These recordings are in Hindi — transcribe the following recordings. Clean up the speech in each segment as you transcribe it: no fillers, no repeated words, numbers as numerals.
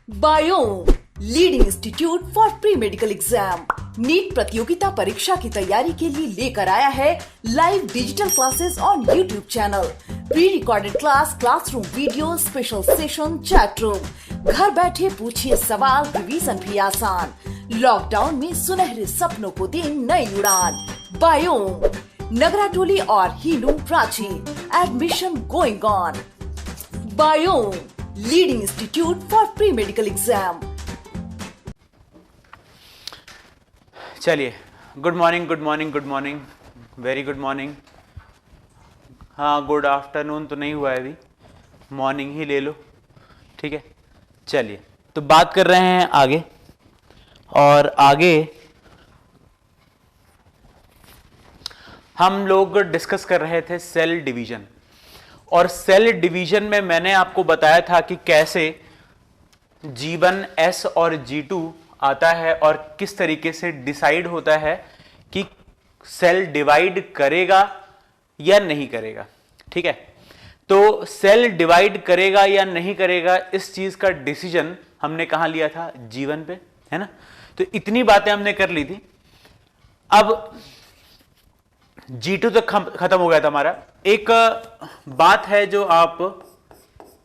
Biome leading institute for pre medical exam NEET प्रतियोगिता परीक्षा की तैयारी के लिए लेकर आया है live digital classes on YouTube channel, pre recorded class, classroom video, special session, chat room. घर बैठे पूछिए सवाल, रिवीजन भी आसान। लॉकडाउन में सुनहरे सपनों को दे नई उड़ान। बायोम नगराटोली और Hinoo Ranchi, admission going on. Biome leading institute for pre medical exam. चलिए, good morning, good morning, good morning, very good morning. हाँ, गुड आफ्टरनून तो नहीं हुआ है अभी, मॉर्निंग ही ले लो, ठीक है। चलिए, तो बात कर रहे हैं आगे, और आगे हम लोग डिस्कस कर रहे थे सेल डिवीजन। और सेल डिवीजन में मैंने आपको बताया था कि कैसे G1, S और G2 आता है और किस तरीके से डिसाइड होता है कि सेल डिवाइड करेगा या नहीं करेगा, ठीक है। तो सेल डिवाइड करेगा या नहीं करेगा, इस चीज का डिसीजन हमने कहां लिया था? G1 पे, है ना। तो इतनी बातें हमने कर ली थी। अब G2 तक खत्म हो गया था हमारा। एक बात है जो आप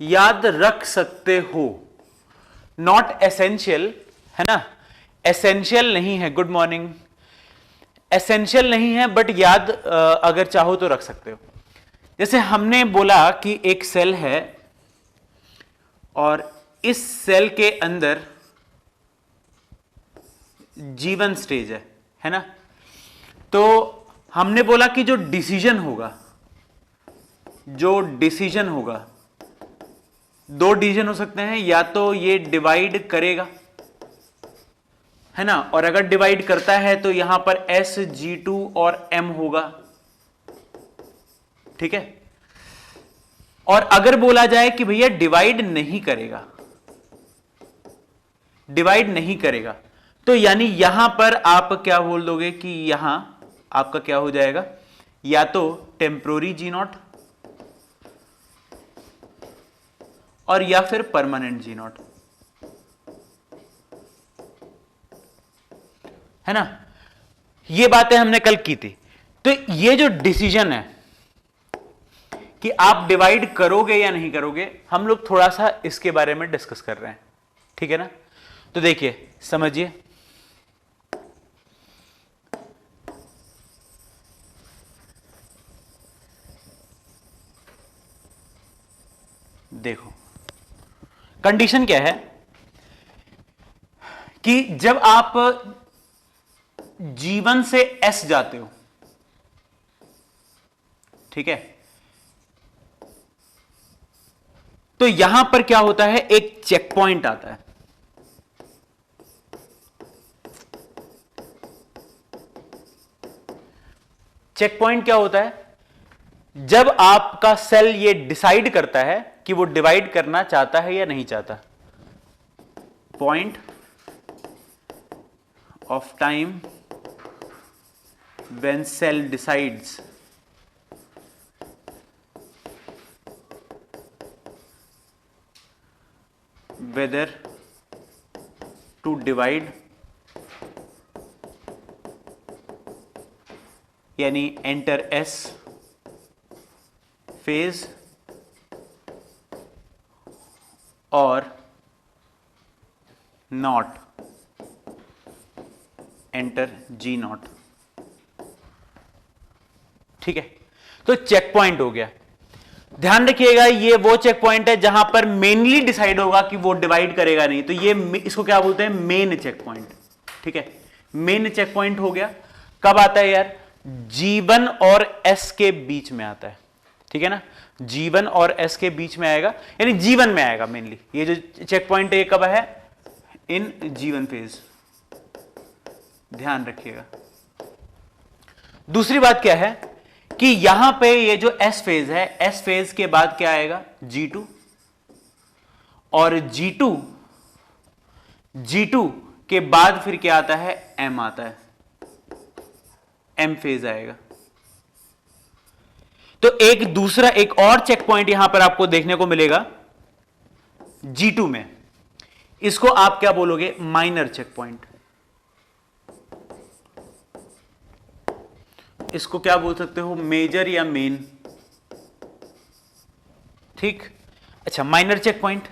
याद रख सकते हो, नॉट एसेंशियल, है ना, एसेंशियल नहीं है। गुड मॉर्निंग, एसेंशियल नहीं है, बट याद अगर चाहो तो रख सकते हो। जैसे हमने बोला कि एक सेल है और इस सेल के अंदर G1 स्टेज है ना। तो हमने बोला कि जो डिसीजन होगा, दो डिसीजन हो सकते हैं, या तो ये डिवाइड करेगा, है ना, और अगर डिवाइड करता है तो यहां पर S, G2 और M होगा, ठीक है। और अगर बोला जाए कि भैया डिवाइड नहीं करेगा, तो यानी यहां पर आप क्या बोल दोगे कि यहां आपका क्या हो जाएगा, या तो टेम्पोररी G0 और या फिर परमानेंट G0, है ना। ये बातें हमने कल की थी। तो ये जो डिसीजन है कि आप डिवाइड करोगे या नहीं करोगे, हम लोग थोड़ा सा इसके बारे में डिस्कस कर रहे हैं, ठीक है ना। तो देखिए, समझिए, देखो कंडीशन क्या है कि जब आप G1 से S जाते हो, ठीक है, तो यहां पर क्या होता है, एक चेक पॉइंट आता है। चेक पॉइंट क्या होता है? जब आपका सेल ये डिसाइड करता है कि वो डिवाइड करना चाहता है या नहीं चाहता, point of time when cell decides whether to divide, यानी एंटर S फेज और नॉट एंटर G0, ठीक है। तो चेक पॉइंट हो गया। ध्यान रखिएगा, ये वो चेक पॉइंट है जहां पर मेनली डिसाइड होगा कि वो डिवाइड करेगा नहीं। तो ये इसको क्या बोलते हैं? मेन चेक पॉइंट, ठीक है। मेन चेक पॉइंट हो गया। कब आता है यार? G1 और S के बीच में आता है, ठीक है ना। G1 और S के बीच में आएगा, यानी G1 में आएगा मेनली। ये जो चेक पॉइंट है ये कब है? इन G1 फेज, ध्यान रखिएगा। दूसरी बात क्या है कि यहां पे ये जो S फेज है, S फेज के बाद क्या आएगा? G2, और G2 के बाद फिर क्या आता है? M आता है, M फेज आएगा। तो एक और चेक पॉइंट यहां पर आपको देखने को मिलेगा G2 में। इसको आप क्या बोलोगे? Minor check point. इसको क्या बोल सकते हो? मेजर या मेन। ठीक, अच्छा, माइनर चेक पॉइंट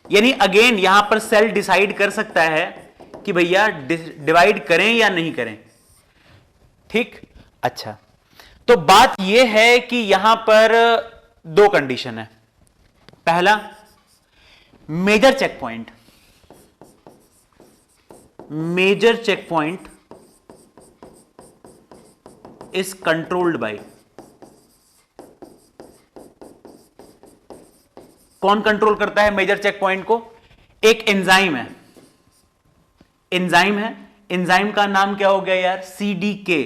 यानी अगेन यहां पर सेल डिसाइड कर सकता है कि भैया डिवाइड करें या नहीं करें। ठीक, अच्छा, तो बात यह है कि यहां पर दो कंडीशन है। पहला, major check point, major check point is controlled by, कौन कंट्रोल करता है मेजर चेक पॉइंट को? एक एंजाइम है, एंजाइम है, एंजाइम का नाम क्या हो गया यार? सीडीके।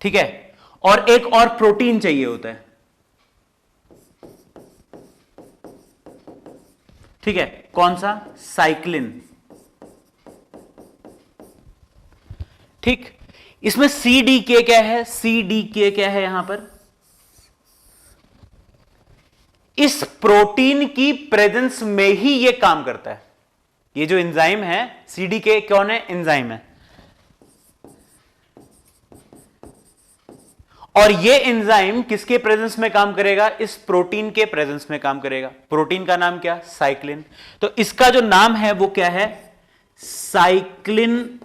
ठीक है, और एक और प्रोटीन चाहिए होता है। ठीक है, कौन सा? साइक्लिन। ठीक, इसमें सीडीके क्या है? सीडीके क्या है यहां पर? इस प्रोटीन की प्रेजेंस में ही यह काम करता है। ये जो एंजाइम है सीडीके कौन है? एंजाइम है। और ये एंजाइम किसके प्रेजेंस में काम करेगा? इस प्रोटीन के प्रेजेंस में काम करेगा। प्रोटीन का नाम क्या? साइक्लिन। तो इसका जो नाम है वो क्या है? साइक्लिन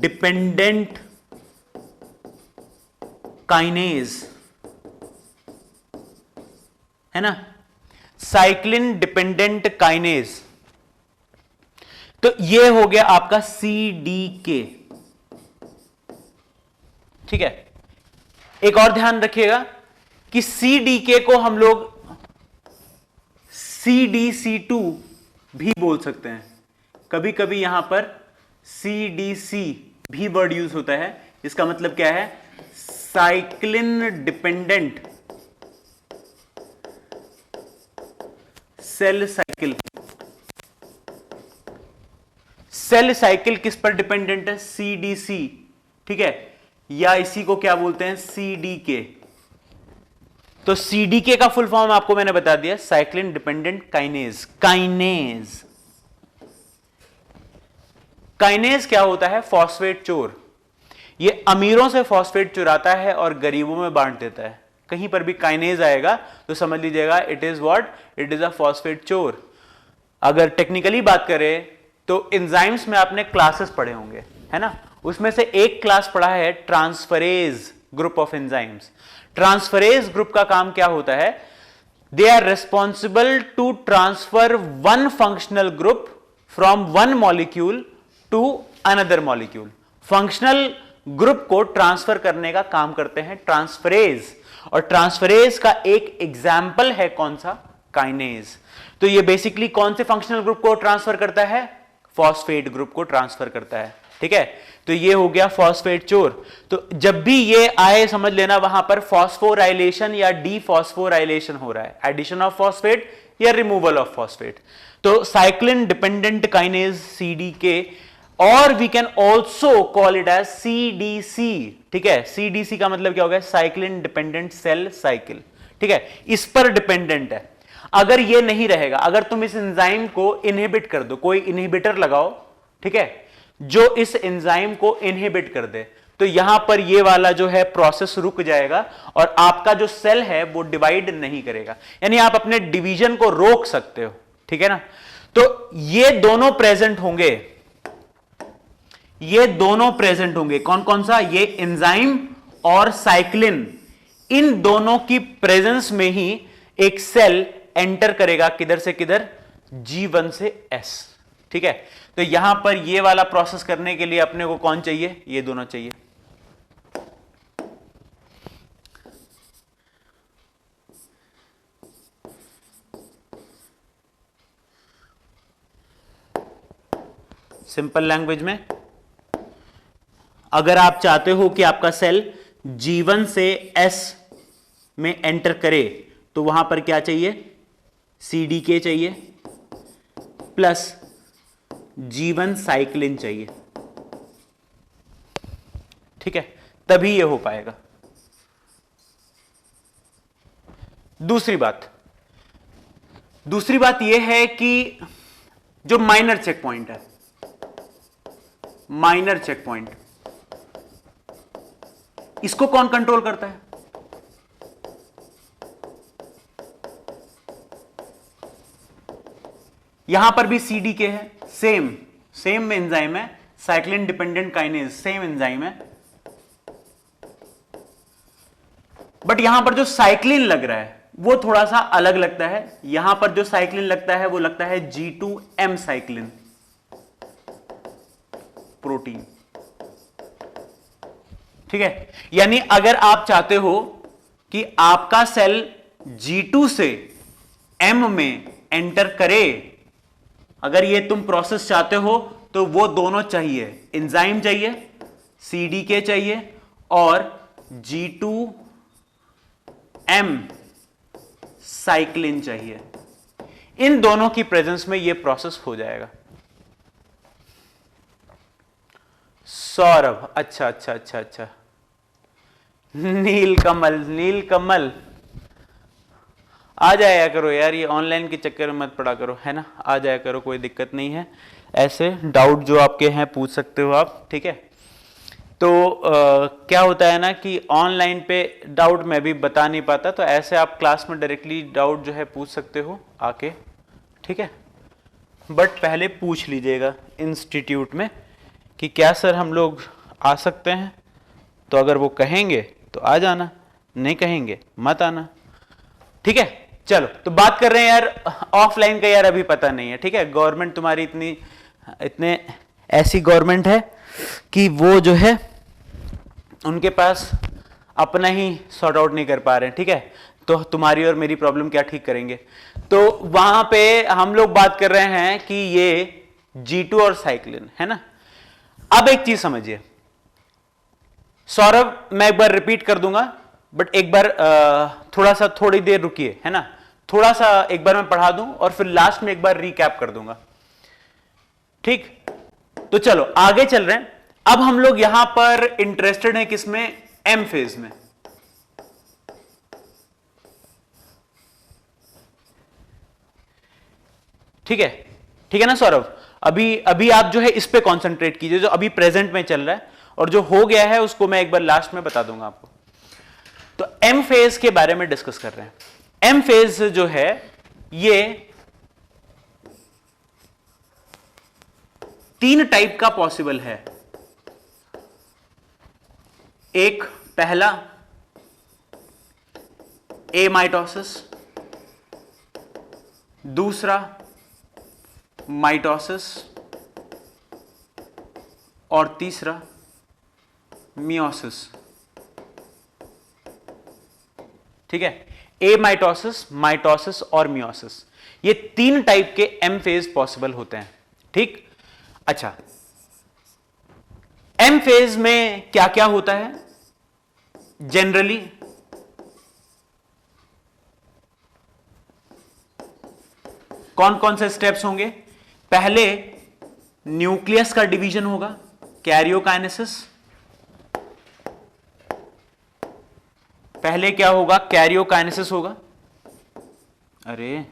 डिपेंडेंट काइनेज, है ना? Cyclin dependent kinase. तो ये हो गया आपका सीडीके। ठीक है, एक और ध्यान रखिएगा कि सीडीके को हम लोग सीडीसी2 भी बोल सकते हैं। कभी कभी यहां पर सीडीसी भी वर्ड यूज होता है। इसका मतलब क्या है? Cyclin dependent cell cycle. Cell cycle किस पर डिपेंडेंट है? सीडीसी। ठीक है, या इसी को क्या बोलते हैं? सीडीके। तो सीडीके का फुल फॉर्म आपको मैंने बता दिया, cyclin dependent kinase. Kinase, kinase क्या होता है? फॉस्फेट चोर। ये अमीरों से फॉस्फेट चुराता है और गरीबों में बांट देता है। कहीं पर भी काइनेज आएगा तो समझ लीजिएगा it is what? It is a phosphate चोर। अगर टेक्निकली बात करें तो एंजाइम्स में आपने क्लासेस पढ़े होंगे, है ना? उसमें से एक क्लास पढ़ा है transferase group of enzymes. Transferase group का काम क्या होता है? They are responsible to transfer one functional group from one molecule to another molecule. Functional group को ट्रांसफर करने का काम करते हैं ट्रांसफरेज। और ट्रांसफरेज का एक एग्जाम्पल है कौन सा? काइनेज। तो ये बेसिकली कौन से फंक्शनल ग्रुप को ट्रांसफर करता है? फॉस्फेट ग्रुप को ट्रांसफर करता है। ठीक है, तो ये हो गया फॉस्फेट चोर। तो जब भी ये आए समझ लेना वहां पर फॉस्फोराइलेशन या डीफॉस्फोराइलेशन हो रहा है, एडिशन ऑफ फॉस्फेट या रिमूवल ऑफ फॉस्फेट। तो साइक्लिन डिपेंडेंट काइनेज सीडीके, और we can also call it as CDC. ठीक है, सीडीसी का मतलब क्या हो गया? Cyclin dependent cell cycle. ठीक है, इस पर डिपेंडेंट है। अगर ये नहीं रहेगा, अगर तुम इस एंजाइम को इनहिबिट कर दो, कोई इनहिबिटर लगाओ, ठीक है, जो इस एंजाइम को इनहिबिट कर दे, तो यहां पर ये वाला जो है प्रोसेस रुक जाएगा और आपका जो सेल है वो डिवाइड नहीं करेगा। यानी आप अपने डिवीजन को रोक सकते हो। ठीक है ना? तो ये दोनों प्रेजेंट होंगे, ये दोनों प्रेजेंट होंगे। कौन कौन सा? ये एंजाइम और साइक्लिन। इन दोनों की प्रेजेंस में ही एक सेल एंटर करेगा। किधर से किधर? G1 से S। ठीक है, तो यहां पर ये वाला प्रोसेस करने के लिए अपने को कौन चाहिए? ये दोनों चाहिए। सिंपल लैंग्वेज में, अगर आप चाहते हो कि आपका सेल G1 से S में एंटर करे तो वहां पर क्या चाहिए? CDK चाहिए प्लस G1 साइक्लिन चाहिए। ठीक है, तभी ये हो पाएगा। दूसरी बात, दूसरी बात यह है कि जो माइनर चेक पॉइंट है, माइनर चेक पॉइंट, इसको कौन कंट्रोल करता है? यहां पर भी CDK है, सेम एंजाइम है, cyclin dependent kinase, same enzyme है, बट यहां पर जो साइक्लिन लग रहा है वो थोड़ा सा अलग लगता है। यहां पर जो साइक्लिन लगता है वो लगता है G2M साइक्लिन प्रोटीन, ठीक है। यानी अगर आप चाहते हो कि आपका सेल G2 से M में एंटर करे, अगर ये तुम प्रोसेस चाहते हो तो वो दोनों चाहिए, एंजाइम चाहिए, CDK चाहिए और G2M साइक्लिन चाहिए। इन दोनों की प्रेजेंस में ये प्रोसेस हो जाएगा। सौरभ, अच्छा, नीलकमल आ जाया करो यार, ये ऑनलाइन के चक्कर में मत पड़ा करो, है ना, आ जाया करो, कोई दिक्कत नहीं है। ऐसे डाउट जो आपके हैं पूछ सकते हो आप, ठीक है। तो क्या होता है ना कि ऑनलाइन पे डाउट मैं भी बता नहीं पाता, तो ऐसे आप क्लास में डायरेक्टली डाउट जो है पूछ सकते हो आके, ठीक है। बट पहले पूछ लीजिएगा इंस्टीट्यूट में कि क्या सर हम लोग आ सकते हैं, तो अगर वो कहेंगे तो आ जाना, नहीं कहेंगे मत आना, ठीक है। चलो, तो बात कर रहे हैं यार ऑफलाइन का, यार अभी पता नहीं है, ठीक है। गवर्नमेंट तुम्हारी इतने ऐसी गवर्नमेंट है कि वो जो है उनके पास अपना ही सॉर्ट आउट नहीं कर पा रहे हैं, ठीक है। तो तुम्हारी और मेरी प्रॉब्लम क्या ठीक करेंगे? तो वहां पे हम लोग बात कर रहे हैं कि ये G2 और साइक्लिन है ना। अब एक चीज समझिए सौरभ, मैं एक बार रिपीट कर दूंगा, बट एक बार थोड़ी देर रुकिए, है ना। थोड़ा सा एक बार मैं पढ़ा दूं और फिर लास्ट में एक बार रिकैप कर दूंगा, ठीक। तो चलो आगे चल रहे हैं। अब हम लोग यहां पर इंटरेस्टेड हैं किसमें? M फेज में। ठीक है ना सौरभ। अभी आप जो है इस पे कंसंट्रेट कीजिए, जो अभी प्रेजेंट में चल रहा है, और जो हो गया है उसको मैं एक बार लास्ट में बता दूंगा आपको। तो M फेज के बारे में डिस्कस कर रहे हैं। M फेज जो है ये 3 टाइप का पॉसिबल है। एक पहला एमाइटोसिस, दूसरा माइटोसिस और तीसरा मियोसिस, ठीक है। एमाइटोसिस, माइटोसिस और मियोसिस, ये 3 टाइप के M फेज पॉसिबल होते हैं, ठीक। अच्छा, M फेज में क्या क्या होता है जनरली? कौन कौन से स्टेप्स होंगे? पहले न्यूक्लियस का डिवीजन होगा, कैरियोकाइनेसिस। पहले क्या होगा? कैरियोकाइनेसिस होगा। अरे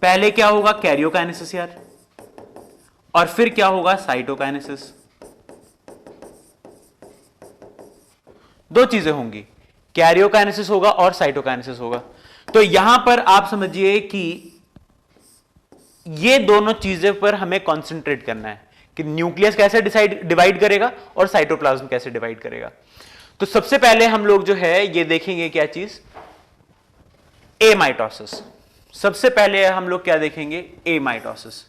पहले क्या होगा? कैरियोकाइनेसिस यार, और फिर क्या होगा? साइटोकाइनेसिस। दो चीजें होंगी, कैरियोकाइनेसिस होगा और साइटोकाइनेसिस होगा। तो यहां पर आप समझिए कि ये दोनों चीजें पर हमें कंसंट्रेट करना है कि न्यूक्लियस कैसे डिवाइड करेगा और साइटोप्लाज्म कैसे डिवाइड करेगा। तो सबसे पहले हम लोग जो है ये देखेंगे क्या चीज? एमाइटोसिस। सबसे पहले हम लोग क्या देखेंगे? एमाइटोसिस।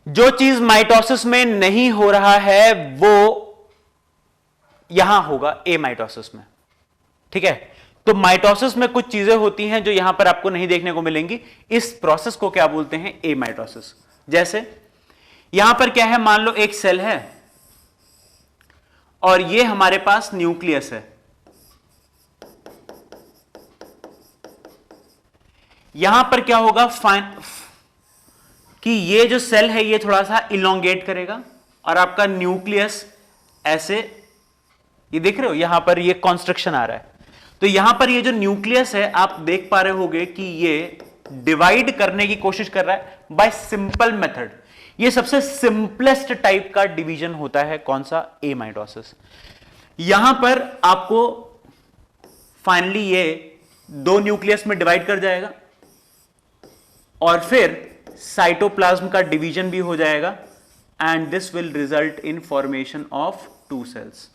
जो चीज माइटोसिस में नहीं हो रहा है वो यहां होगा एमाइटोसिस में, ठीक है। तो माइटोसिस में कुछ चीजें होती हैं जो यहां पर आपको नहीं देखने को मिलेंगी। इस प्रोसेस को क्या बोलते हैं? एमाइटोसिस। जैसे यहां पर क्या है, मान लो एक सेल है और ये हमारे पास न्यूक्लियस है। यहां पर क्या होगा कि ये जो सेल है ये थोड़ा सा इलोंगेट करेगा और आपका न्यूक्लियस ऐसे, ये देख रहे हो यहां पर ये कॉन्स्ट्रक्शन आ रहा है। तो यहां पर ये जो न्यूक्लियस है आप देख पा रहे होगे कि ये डिवाइड करने की कोशिश कर रहा है बाय सिंपल मेथड। ये सबसे सिंपलेस्ट टाइप का डिवीजन होता है, कौन सा? ए माइटोसिस। यहां पर आपको फाइनली ये दो न्यूक्लियस में डिवाइड कर जाएगा और फिर साइटोप्लाज्म का डिवीजन भी हो जाएगा and this will result in formation of 2 cells.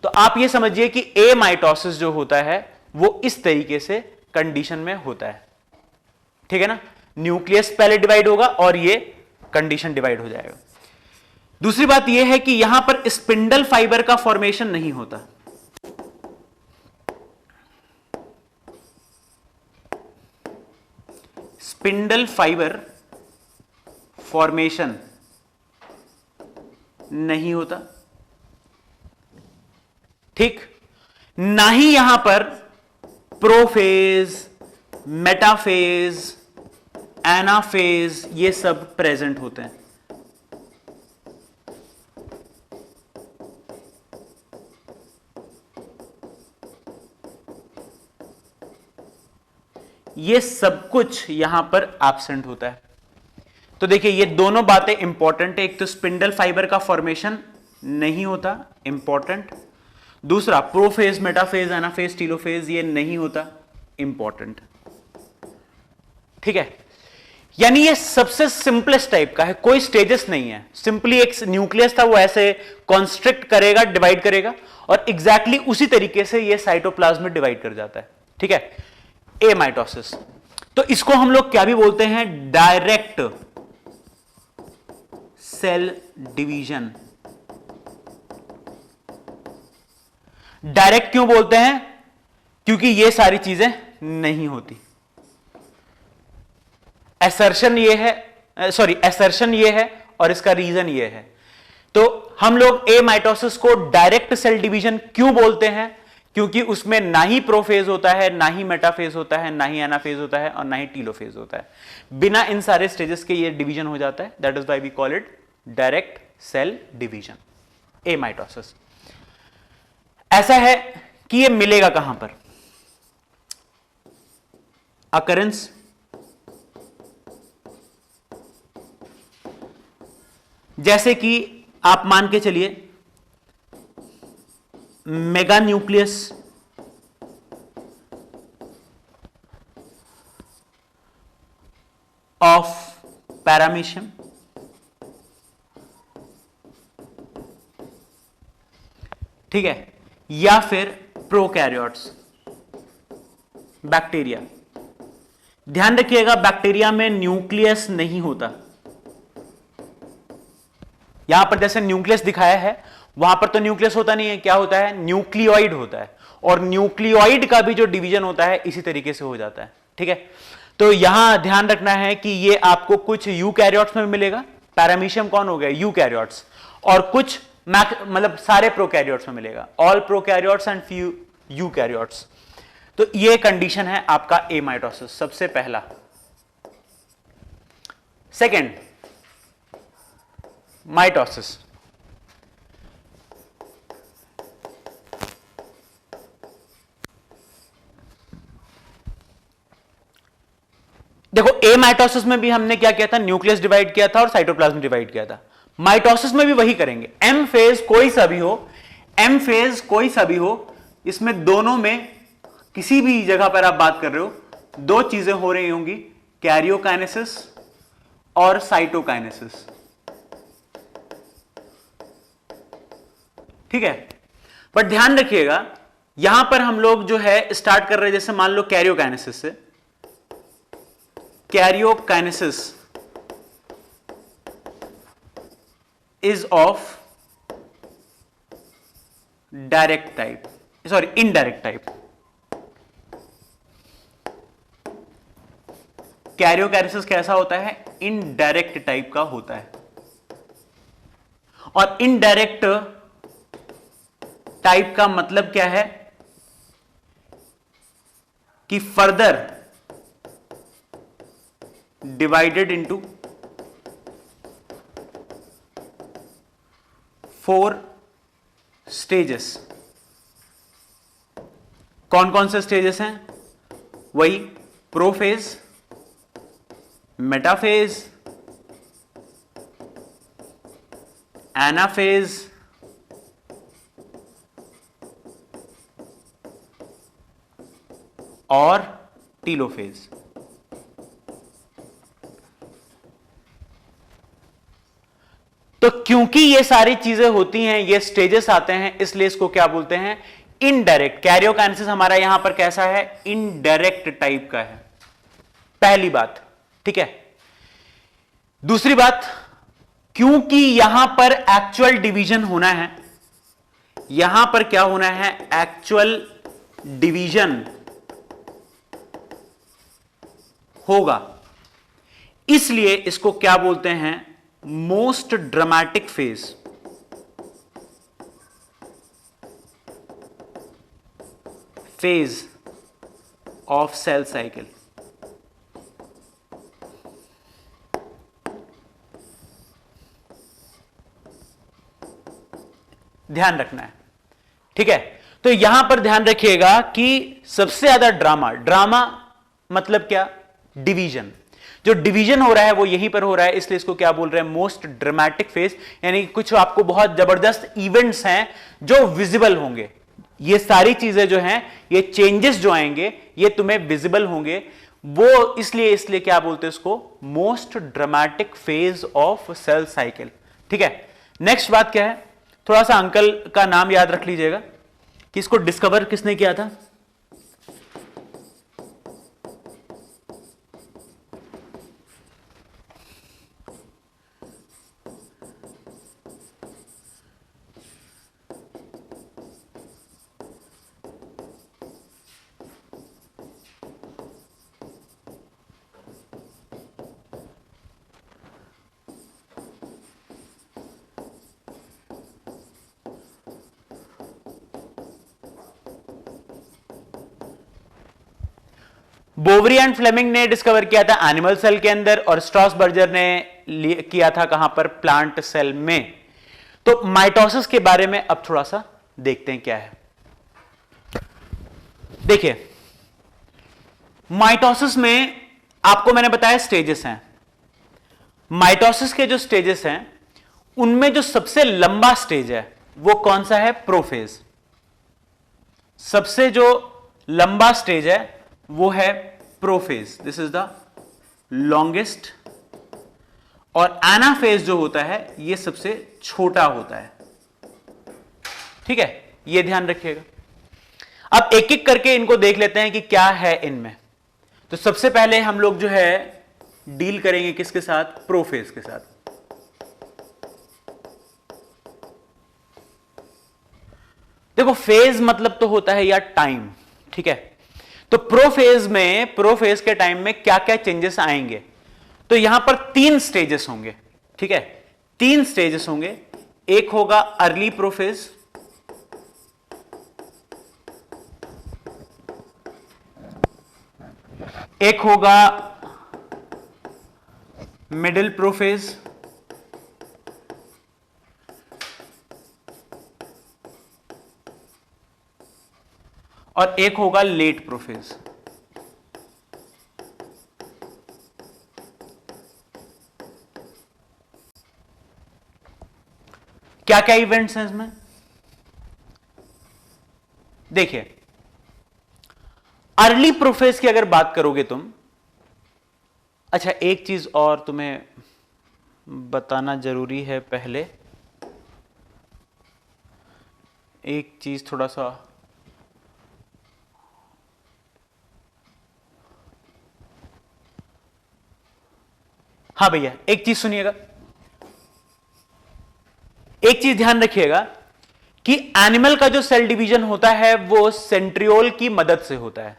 तो आप ये समझिए कि ए माइटोसिस जो होता है वो इस तरीके से कंडीशन में होता है, ठीक है ना? न्यूक्लियस पहले डिवाइड होगा और ये कंडीशन डिवाइड हो जाएगा। दूसरी बात यह है कि यहां पर स्पिंडल फाइबर का फॉर्मेशन नहीं होता। स्पिंडल फाइबर फॉर्मेशन नहीं होता, ठीक? ना ही यहां पर प्रोफेज, मेटाफेज, एनाफेज ये सब प्रेजेंट होते हैं। ये सब कुछ यहां पर एब्सेंट होता है। तो देखिए ये दोनों बातें इंपॉर्टेंट है। एक तो स्पिंडल फाइबर का फॉर्मेशन नहीं होता, इंपॉर्टेंट। दूसरा प्रोफेज, मेटाफेज, एनाफेज, टीलोफेज ये नहीं होता, इंपॉर्टेंट, ठीक है? यानी ये सबसे सिंपलेस्ट टाइप का है, कोई स्टेजेस नहीं है। सिंपली एक न्यूक्लियस था वो ऐसे कॉन्स्ट्रिक्ट करेगा, डिवाइड करेगा और एग्जैक्टली उसी तरीके से ये साइटोप्लाज्म में डिवाइड कर जाता है, ठीक है? ए माइटोसिस। तो इसको हम लोग क्या भी बोलते हैं? Direct cell division. डायरेक्ट क्यों बोलते हैं? क्योंकि ये सारी चीजें नहीं होती। असर्शन ये है और इसका रीजन ये है। तो हम लोग ए माइटोसिस को डायरेक्ट सेल डिवीजन क्यों बोलते हैं? क्योंकि उसमें ना ही प्रोफेज होता है, ना ही मेटाफेज होता है, ना ही एनाफेज होता है और ना ही टीलोफेज होता है। बिना इन सारे स्टेजेस के ये डिवीजन हो जाता है। That is why we call it direct cell division, a mitosis. ऐसा है कि ये मिलेगा कहां पर? अकरेंस जैसे कि आप मान के चलिए मेगा न्यूक्लियस ऑफ पैरामीशियम, ठीक है? या फिर प्रोकैरियोट्स, बैक्टीरिया। ध्यान रखिएगा बैक्टीरिया में न्यूक्लियस नहीं होता। यहां पर जैसे न्यूक्लियस दिखाया है वहां पर तो न्यूक्लियस होता नहीं है, क्या होता है? न्यूक्लियोइड होता है। और न्यूक्लियोइड का भी जो डिवीजन होता है इसी तरीके से हो जाता है, ठीक है? तो यहां ध्यान रखना है कि ये आपको कुछ यूकैरियोट्स में मिलेगा। पैरामीशियम कौन हो गया? यूकैरियोट्स। और कुछ मतलब सारे प्रोकैरियोट्स में मिलेगा, all prokaryotes and few eukaryotes. तो ये कंडीशन है आपका ए माइटोसिस, सबसे पहला। Second, mitosis. देखो ए माइटोसिस में भी हमने क्या किया था? न्यूक्लियस डिवाइड किया था और साइटोप्लाज्म डिवाइड किया था। माइटोसिस में भी वही करेंगे। एम फेज कोई सा भी हो, एम फेज कोई सा भी हो, इसमें दोनों में किसी भी जगह पर आप बात कर रहे हो, दो चीजें हो रही होंगी, कैरियोकाइनेसिस और साइटोकाइनेसिस, ठीक है? पर ध्यान रखिएगा यहां पर हम लोग जो है स्टार्ट कर रहे हैं, जैसे मान लो कैरियोकाइनेसिस से। Karyokinesis is of direct type, sorry indirect type. Karyokinesis कैसा होता है? इनडायरेक्ट टाइप का होता है। और इनडायरेक्ट टाइप का मतलब क्या है? कि फर्दर डिवाइडेड इंटू 4 स्टेजेस। कौन कौन से स्टेजेस हैं? वही प्रोफेज, मेटाफेज, एनाफेज और टीलोफेज। तो क्योंकि ये सारी चीजें होती हैं, ये स्टेजेस आते हैं, इसलिए इसको क्या बोलते हैं? इनडायरेक्ट। कैरियोकाइनेसिस हमारा यहां पर कैसा है? इनडायरेक्ट टाइप का है, पहली बात। ठीक है। दूसरी बात, क्योंकि यहां पर एक्चुअल डिवीजन होना है, यहां पर क्या होना है? एक्चुअल डिवीजन होगा, इसलिए इसको क्या बोलते हैं? Most dramatic phase. Phase of cell cycle. ध्यान रखना है। ठीक है। तो यहां पर ध्यान रखिएगा कि सबसे ज्यादा ड्रामा मतलब क्या? डिवीजन। जो डिवीजन हो रहा है वो यहीं पर हो रहा है, इसलिए इसको क्या बोल रहे हैं? Most dramatic phase. यानी कुछ आपको बहुत जबरदस्त इवेंट्स हैं जो विजिबल होंगे। ये सारी चीजें जो हैं, ये चेंजेस जो आएंगे, ये तुम्हें विजिबल होंगे। वो इसलिए क्या बोलते हैं इसको? Most dramatic phase of cell cycle. ठीक है। नेक्स्ट बात क्या है? थोड़ा सा अंकल का नाम याद रख लीजिएगा कि इसको डिस्कवर किसने किया था। बोवरी एंड फ्लेमिंग ने डिस्कवर किया था एनिमल सेल के अंदर, और स्ट्रॉसबर्गर ने किया था कहां पर? प्लांट सेल में। तो माइटोसिस के बारे में अब थोड़ा सा देखते हैं क्या है। देखिए, माइटोसिस में आपको मैंने बताया स्टेजेस हैं। माइटोसिस के जो स्टेजेस हैं, उनमें जो सबसे लंबा स्टेज है वो कौन सा है? प्रोफेज। सबसे जो लंबा स्टेज है वो है prophase. This is the longest. और एनाफेज जो होता है ये सबसे छोटा होता है। ठीक है, ये ध्यान रखिएगा। अब एक एक करके इनको देख लेते हैं कि क्या है इनमें। तो सबसे पहले हम लोग जो है डील करेंगे किसके साथ? प्रोफेज के साथ। देखो, फेज मतलब तो होता है यार टाइम। ठीक है। तो प्रोफेज के टाइम में क्या क्या चेंजेस आएंगे? तो यहां पर 3 स्टेजेस होंगे। ठीक है, 3 स्टेजेस होंगे। एक होगा अर्ली प्रोफेज, एक होगा मिडिल प्रोफेज, और एक होगा लेट प्रोफेज। क्या क्या इवेंट्स हैं इसमें? देखिए, अर्ली प्रोफेज की अगर बात करोगे तुम, अच्छा एक चीज और तुम्हें बताना जरूरी है पहले, एक चीज थोड़ा सा, हाँ भैया एक चीज सुनिएगा, एक चीज ध्यान रखिएगा कि एनिमल का जो सेल डिवीजन होता है वो सेंट्रियोल की मदद से होता है,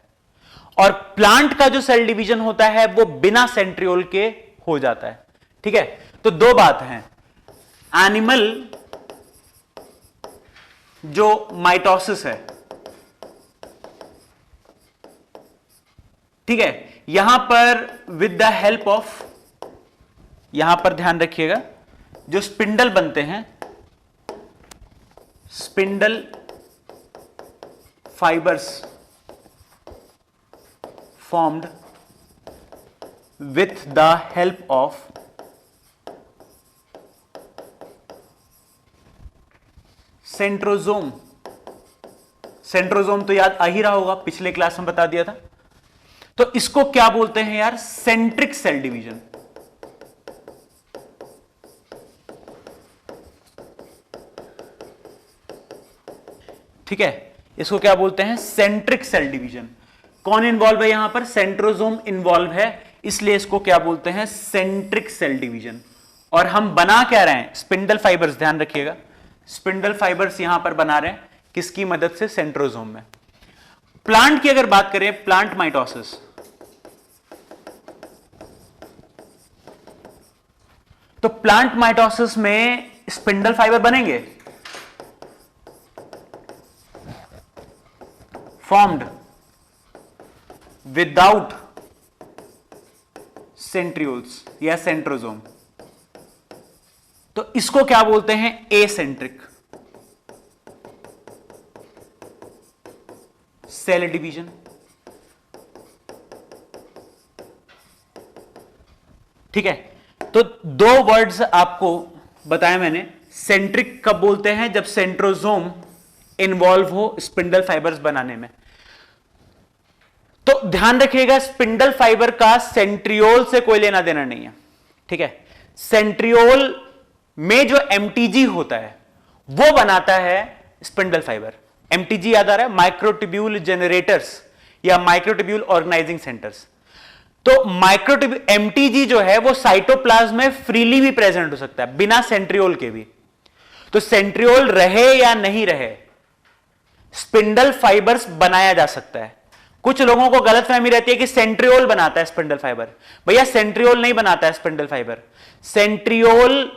और प्लांट का जो सेल डिवीजन होता है वो बिना सेंट्रियोल के हो जाता है। ठीक है, तो 2 बात हैं। एनिमल जो माइटोसिस है, ठीक है, यहां पर विद द हेल्प ऑफ यहां पर ध्यान रखिएगा, जो स्पिंडल बनते हैं, spindle fibres formed with the help of centrosome. Centrosome तो याद आ ही रहा होगा, पिछले क्लास में बता दिया था। तो इसको क्या बोलते हैं यार? Centric cell division. ठीक है, इसको क्या बोलते हैं? Centric cell division. कौन इन्वॉल्व है यहां पर? सेंट्रोजोम इन्वॉल्व है, इसलिए इसको क्या बोलते हैं? Centric cell division. और हम बना क्या रहे हैं? स्पिंडल फाइबर्स, ध्यान रखिएगा, स्पिंडल फाइबर्स यहां पर बना रहे हैं, किसकी मदद से? सेंट्रोजोम में। प्लांट की अगर बात करें, प्लांट माइटोसिस, तो प्लांट माइटोसिस में स्पिंडल फाइबर बनेंगे, फॉर्म्ड विदाउट सेंट्रियोल्स या सेंट्रोजोम। तो इसको क्या बोलते हैं? Acentric cell division. ठीक है, तो दो वर्ड्स आपको बताया मैंने। सेंट्रिक कब बोलते हैं? जब सेंट्रोजोम इन्वॉल्व हो स्पिंडल फाइबर्स बनाने में। तो ध्यान रखिएगा, स्पिंडल फाइबर का सेंट्रियोल से कोई लेना देना नहीं है। ठीक है, सेंट्रियोल में जो एमटीजी होता है वो बनाता है स्पिंडल फाइबर। एमटीजी याद आ रहा है? माइक्रोट्यूब्यूल जनरेटर्स या माइक्रोट्यूब्यूल ऑर्गेनाइजिंग सेंटर्स। तो माइक्रोट्यूब्यूल एमटीजी जो है वो साइटोप्लाज्म में फ्रीली भी प्रेजेंट हो सकता है, बिना सेंट्रियोल के भी। तो सेंट्रियोल रहे या नहीं रहे, स्पिंडल फाइबर्स बनाया जा सकता है। कुछ लोगों को गलतफहमी रहती है कि सेंट्रियोल बनाता है स्पिंडल फाइबर। भैया सेंट्रियोल नहीं बनाता है spindle fibre. Centriole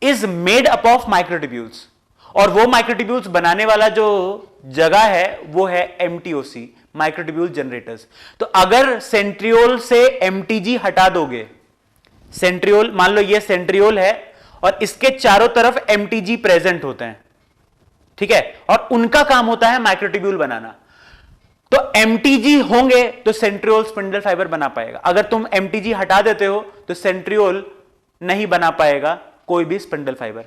is made up of microtubules, और वो माइक्रोट्यूब्यूल्स बनाने वाला जो जगह है वो है एमटीओसी, माइक्रोट्यूब्यूल जनरेटर्स। तो अगर सेंट्रियोल से एमटीजी हटा दोगे, सेंट्रियोल मान लो ये सेंट्रियोल है और इसके चारों तरफ एमटीजी प्रेजेंट होते हैं, ठीक है, और उनका काम होता है माइक्रोट्यूब्यूल बनाना। तो एमटीजी होंगे तो सेंट्रियोल स्पिंडल फाइबर बना पाएगा। अगर तुम एमटीजी हटा देते हो तो सेंट्रियोल नहीं बना पाएगा कोई भी स्पिंडल फाइबर।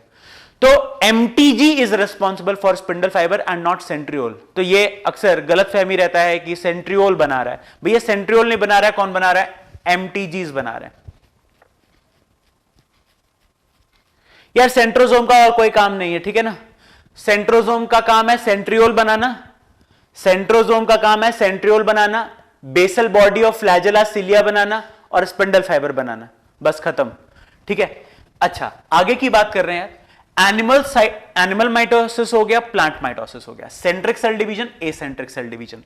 तो MTG is responsible for spindle fibre and not centriole. तो ये अक्सर गलतफहमी रहता है कि सेंट्रियोल बना रहा है। भैया सेंट्रियोल नहीं बना रहा है, कौन बना रहा है? एमटीजीज बना रहे हैं। यार सेंट्रोजोम का और कोई काम नहीं है, ठीक है ना। सेंट्रोजोम का काम है सेंट्रियोल बनाना, सेंट्रोजोम का काम है सेंट्रियोल बनाना, basal body of flagella cilia बनाना और स्पिंडल फाइबर बनाना, बस खत्म। ठीक है, अच्छा आगे की बात कर रहे हैं। एनिमल माइटोसिस हो गया, प्लांट माइटोसिस हो गया, centric cell division, acentric cell division.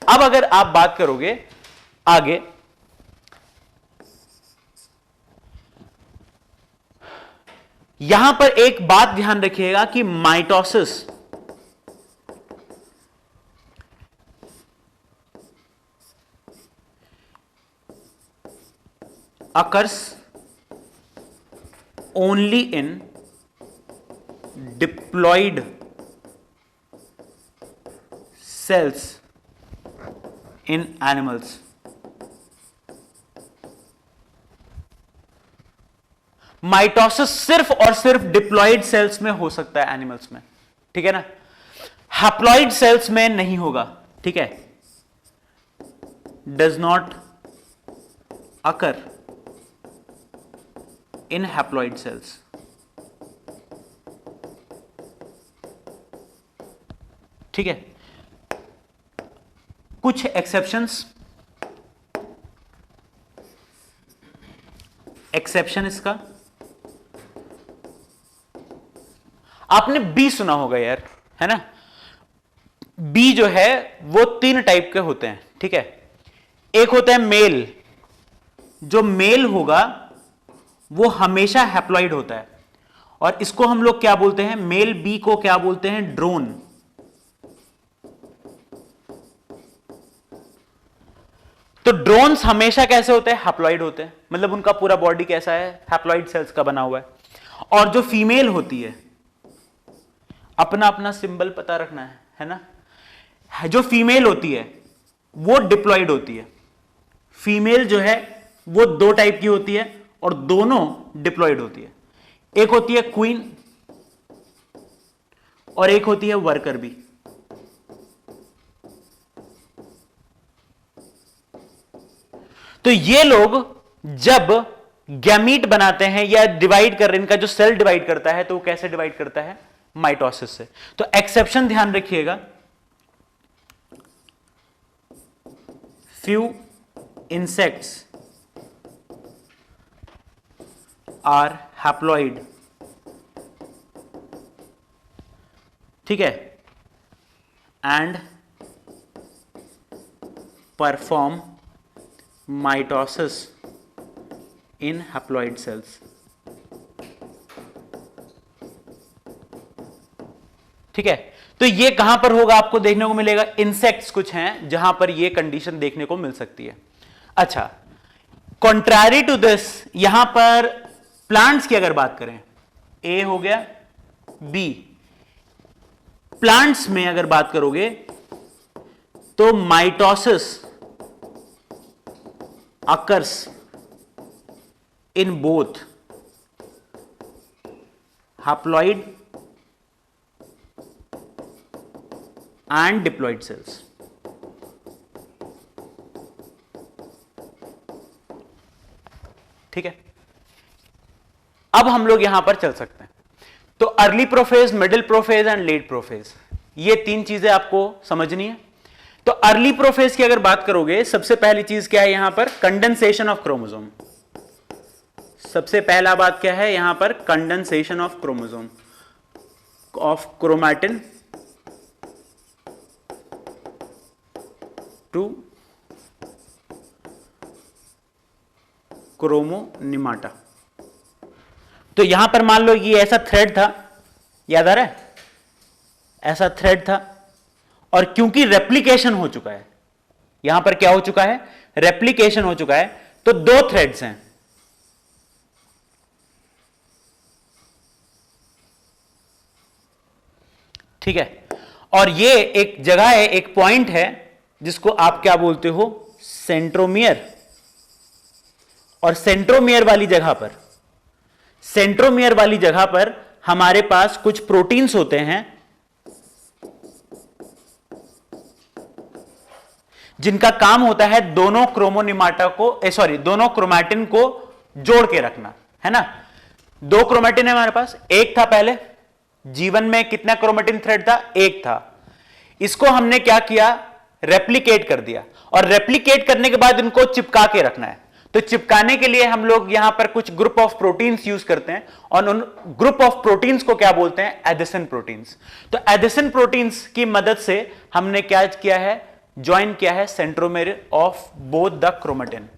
अब अगर आप बात करोगे आगे, यहां पर एक बात ध्यान रखिएगा कि mitosis occurs only in diploid cells in animals. Mitosis सिर्फ और सिर्फ डिप्लॉइड सेल्स में हो सकता है एनिमल्स में, ठीक है ना, हैप्लॉइड सेल्स में नहीं होगा, ठीक है। Does not occur in haploid cells. ठीक है, कुछ एक्सेप्शंस, एक्सेप्शन इसका आपने बी सुना होगा यार, है ना। बी जो है वो 3 टाइप के होते हैं, ठीक है। एक होता है मेल, जो मेल होगा वो हमेशा हैप्लॉइड होता है, और इसको हम लोग क्या बोलते हैं, मेल बी को क्या बोलते हैं, ड्रोन। तो ड्रोन्स हमेशा कैसे होते हैं? हैप्लॉइड होते हैं, मतलब उनका पूरा बॉडी कैसा है? हैप्लॉइड सेल्स का बना हुआ है। और जो फीमेल होती है, अपना अपना सिंबल पता रखना है ना। जो फीमेल होती है वो डिप्लॉइड होती है। फीमेल जो है वो दो टाइप की होती है और दोनों डिप्लॉइड होती है। एक होती है क्वीन और एक होती है वर्कर बी। तो ये लोग जब गैमीट बनाते हैं या डिवाइड कर रहे हैं, इनका जो सेल डिवाइड करता है, तो वो कैसे डिवाइड करता है? माइटोसिस से। तो एक्सेप्शन ध्यान रखिएगा, फ्यू इंसेक्ट्स आर हैप्लॉइड, ठीक है, and perform mitosis in haploid cells. ठीक है, तो ये कहां पर होगा आपको देखने को मिलेगा? इंसेक्ट्स कुछ हैं जहां पर ये कंडीशन देखने को मिल सकती है। अच्छा, कॉन्ट्रैरी टू दिस, यहां पर प्लांट्स की अगर बात करें, ए हो गया, बी, प्लांट्स में अगर बात करोगे तो mitosis occurs in both haploid and diploid cells। ठीक है, अब हम लोग यहां पर चल सकते हैं। तो early prophase, middle prophase and let prophase, ये तीन चीजें आपको समझनी है। तो अर्ली प्रोफेज की अगर बात करोगे, सबसे पहली चीज क्या है यहां पर? Condensation of chromosome. सबसे पहला बात क्या है यहां पर? Condensation of chromosome, of chromatin to chromonemata. तो यहां पर मान लो ये ऐसा थ्रेड था, याद आ रहा है? ऐसा थ्रेड था, और क्योंकि रेप्लिकेशन हो चुका है, यहां पर क्या हो चुका है? रेप्लिकेशन हो चुका है, तो दो थ्रेड्स हैं। ठीक है, और ये एक जगह है, एक पॉइंट है जिसको आप क्या बोलते हो? सेंट्रोमियर। और सेंट्रोमियर वाली जगह पर, सेंट्रोमियर वाली जगह पर हमारे पास कुछ प्रोटीन्स होते हैं जिनका काम होता है दोनों क्रोमोनिमाटा को, दोनों क्रोमैटिन को जोड़ के रखना, है ना। दो क्रोमैटिन है हमारे पास, एक था पहले जीवन में, कितना क्रोमैटिन थ्रेड था? एक था। इसको हमने क्या किया? रेप्लिकेट कर दिया, और रेप्लिकेट करने के बाद इनको चिपका के रखना है। तो चिपकाने के लिए हम लोग यहां पर कुछ ग्रुप ऑफ प्रोटीन्स यूज करते हैं, और उन ग्रुप ऑफ प्रोटीन्स को क्या बोलते हैं? Addition proteins. तो एडिशन प्रोटीन्स की मदद से हमने क्या किया है? ज्वाइन किया है centromere of both the chromatin.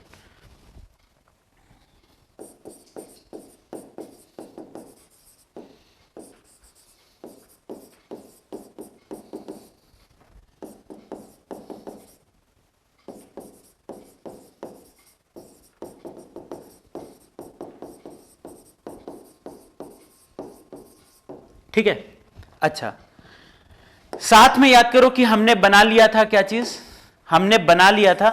ठीक है, अच्छा, साथ में याद करो कि हमने बना लिया था क्या चीज? हमने बना लिया था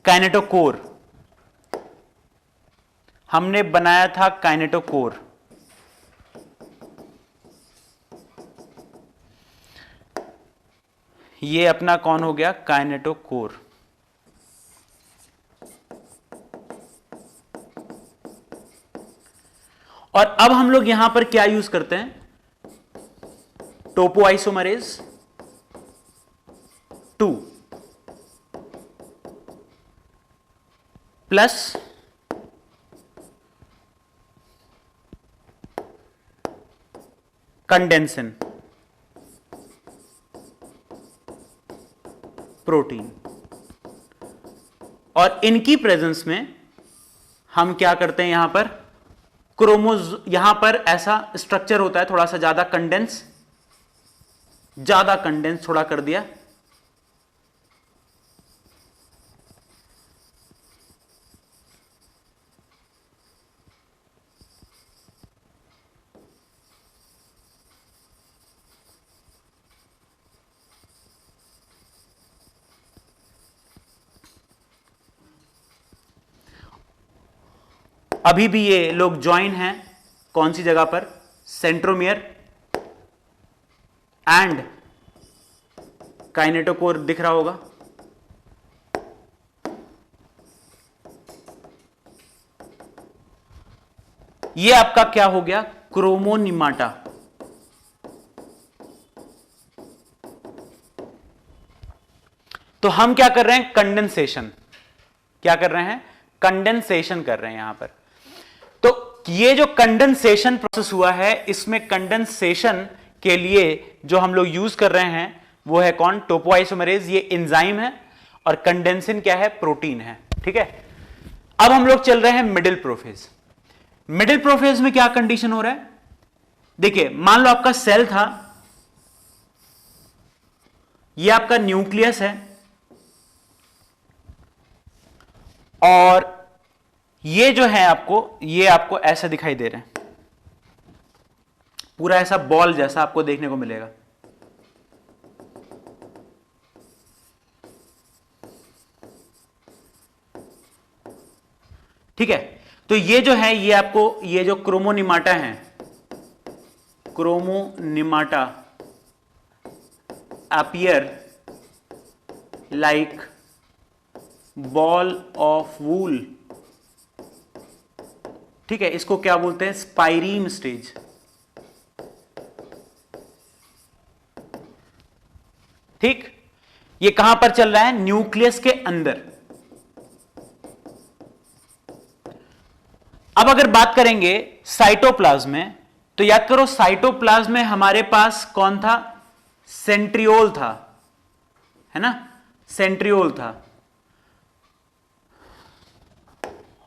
काइनेटोकोर। हमने बनाया था काइनेटोकोर। ये अपना कौन हो गया? काइनेटोकोर। और अब हम लोग यहां पर क्या यूज करते हैं? टोपोआइसोमरेज 2 प्लस कंडेंसिन प्रोटीन, और इनकी प्रेजेंस में हम क्या करते हैं? यहां पर यहां पर ऐसा स्ट्रक्चर होता है, थोड़ा सा ज्यादा कंडेंस थोड़ा कर दिया, अभी भी ये लोग ज्वाइन हैं कौन सी जगह पर, सेंट्रोमियर एंड काइनेटोकोर दिख रहा होगा। ये आपका क्या हो गया, क्रोमोनिमाटा। तो हम क्या कर रहे हैं, कंडेंसेशन। क्या कर रहे हैं, कंडेंसेशन कर रहे हैं यहां पर। तो ये जो कंडेंसेशन प्रोसेस हुआ है, इसमें कंडेंसेशन के लिए जो हम लोग यूज कर रहे हैं वो है कौन, टोपोआइसोमरेज। ये एंजाइम है और कंडेंसिन क्या है, प्रोटीन है। ठीक है, अब हम लोग चल रहे हैं मिडिल प्रोफेज। मिडिल प्रोफेज में क्या कंडीशन हो रहा है, देखिए मान लो आपका सेल था, ये आपका न्यूक्लियस है और ये जो है आपको, ये आपको ऐसा दिखाई दे रहे हैं, पूरा ऐसा बॉल जैसा आपको देखने को मिलेगा। ठीक है, तो ये जो है, ये आपको, ये जो क्रोमोनिमाटा है, chromonemata appear like ball of wool. ठीक है, इसको क्या बोलते हैं, स्पाइरीम स्टेज। ठीक, ये कहां पर चल रहा है, न्यूक्लियस के अंदर। अब अगर बात करेंगे साइटोप्लाज्म में, तो याद करो साइटोप्लाज्म में हमारे पास कौन था, सेंट्रियोल था, है ना, सेंट्रियोल था।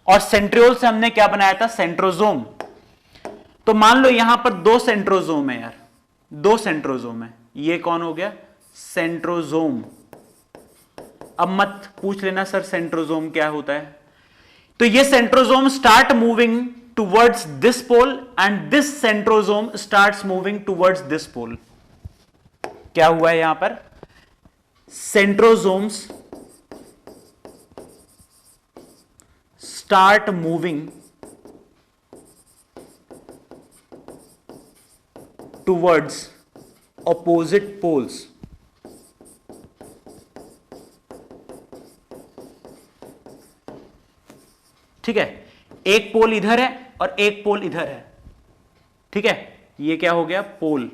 और सेंट्रियोल से हमने क्या बनाया था, सेंट्रोजोम। तो मान लो यहां पर दो सेंट्रोजोम है यार, दो सेंट्रोजोम है, ये कौन हो गया, सेंट्रोजोम। अब मत पूछ लेना सर सेंट्रोजोम क्या होता है, तो ये centrosome start moving towards this pole and this centrosome starts moving towards this pole. क्या हुआ है यहां पर, centrosomes start moving towards opposite poles. ठीक है, एक पोल इधर है और एक पोल इधर है। ठीक है, ये क्या हो गया, पोल,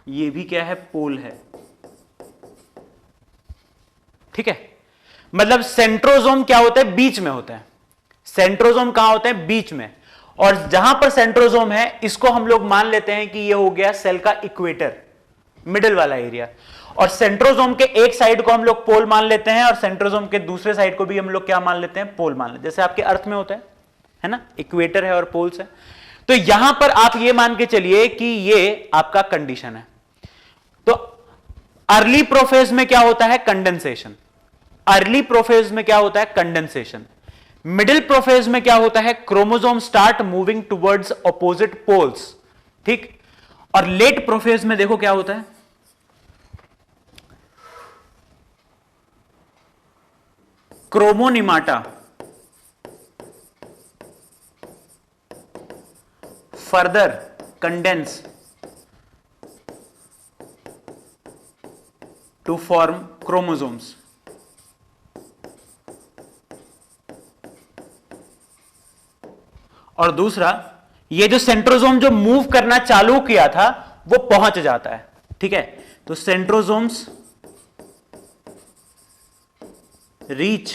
ये भी क्या है, पोल है। ठीक है, मतलब सेंट्रोजोम क्या होता है, बीच में होता है। सेंट्रोजोम कहां होता है, बीच में। और जहां पर सेंट्रोजोम है, इसको हम लोग मान लेते हैं कि ये हो गया सेल का इक्वेटर, मिडिल वाला एरिया। और सेंट्रोजोम के एक साइड को हम लोग पोल मान लेते हैं और सेंट्रोजोम के दूसरे साइड को भी हम लोग क्या मान लेते हैं, पोल मान लेते हैं, जैसे आपके अर्थ में होता है ना, इक्वेटर है और पोल्स है। तो यहां पर आप ये मान के चलिए कि ये आपका कंडीशन है। तो अर्ली प्रोफेज में क्या होता है, कंडेंसेशन। अर्ली प्रोफेज में क्या होता है, कंडेंसेशन। मिडिल प्रोफेज में क्या होता है, chromosome start moving towards opposite poles. ठीक, और लेट प्रोफेज में देखो क्या होता है, chromonemata further condense to form chromosomes. और दूसरा, ये जो सेंट्रोजोम जो मूव करना चालू किया था वो पहुंच जाता है। ठीक है, तो सेंट्रोजोम्स रीच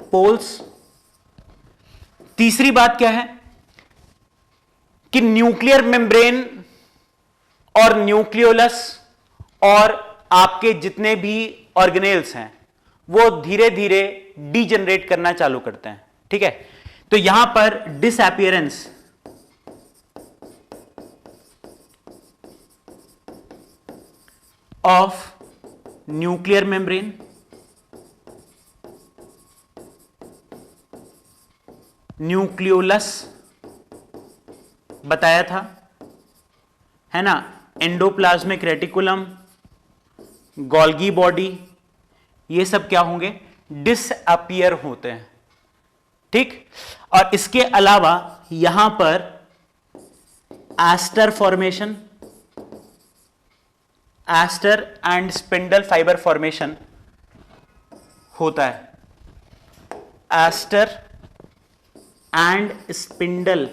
पोल्स। तीसरी बात क्या है कि न्यूक्लियर मेम्ब्रेन और न्यूक्लियोलस और आपके जितने भी ऑर्गेनेल्स हैं वो धीरे धीरे डीजनरेट करना चालू करते हैं। ठीक है, तो यहां पर disappearance of nuclear membrane, nucleolus बताया था, है ना, एंडोप्लाज्मिक रेटिकुलम, गोल्गी बॉडी, ये सब क्या होंगे, डिसअपीयर होते हैं। ठीक। और इसके अलावा यहां पर aster formation, aster and spindle fibre formation होता है। Aster and spindle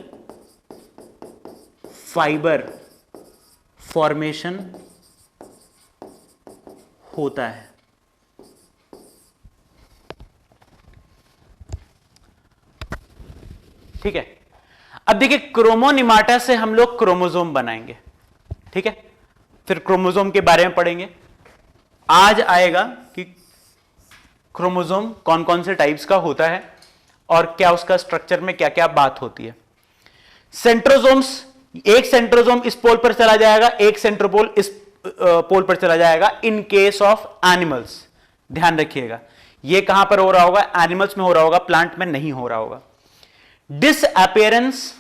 fibre formation होता है। ठीक है। अब देखिए, क्रोमोनिमाटा से हम लोग क्रोमोसोम बनाएंगे। ठीक है, फिर क्रोमोसोम के बारे में पढ़ेंगे। आज आएगा कि क्रोमोसोम कौन कौन से टाइप्स का होता है और क्या उसका स्ट्रक्चर में क्या क्या बात होती है। सेंट्रोसोम्स, एक सेंट्रोसोम इस पोल पर चला जाएगा, एक सेंट्रोपोल इस पोल पर चला जाएगा इन केस ऑफ एनिमल्स। ध्यान रखिएगा, यह कहां पर हो रहा होगा? एनिमल्स में हो रहा होगा, प्लांट में नहीं हो रहा होगा। डिसअपियरेंस,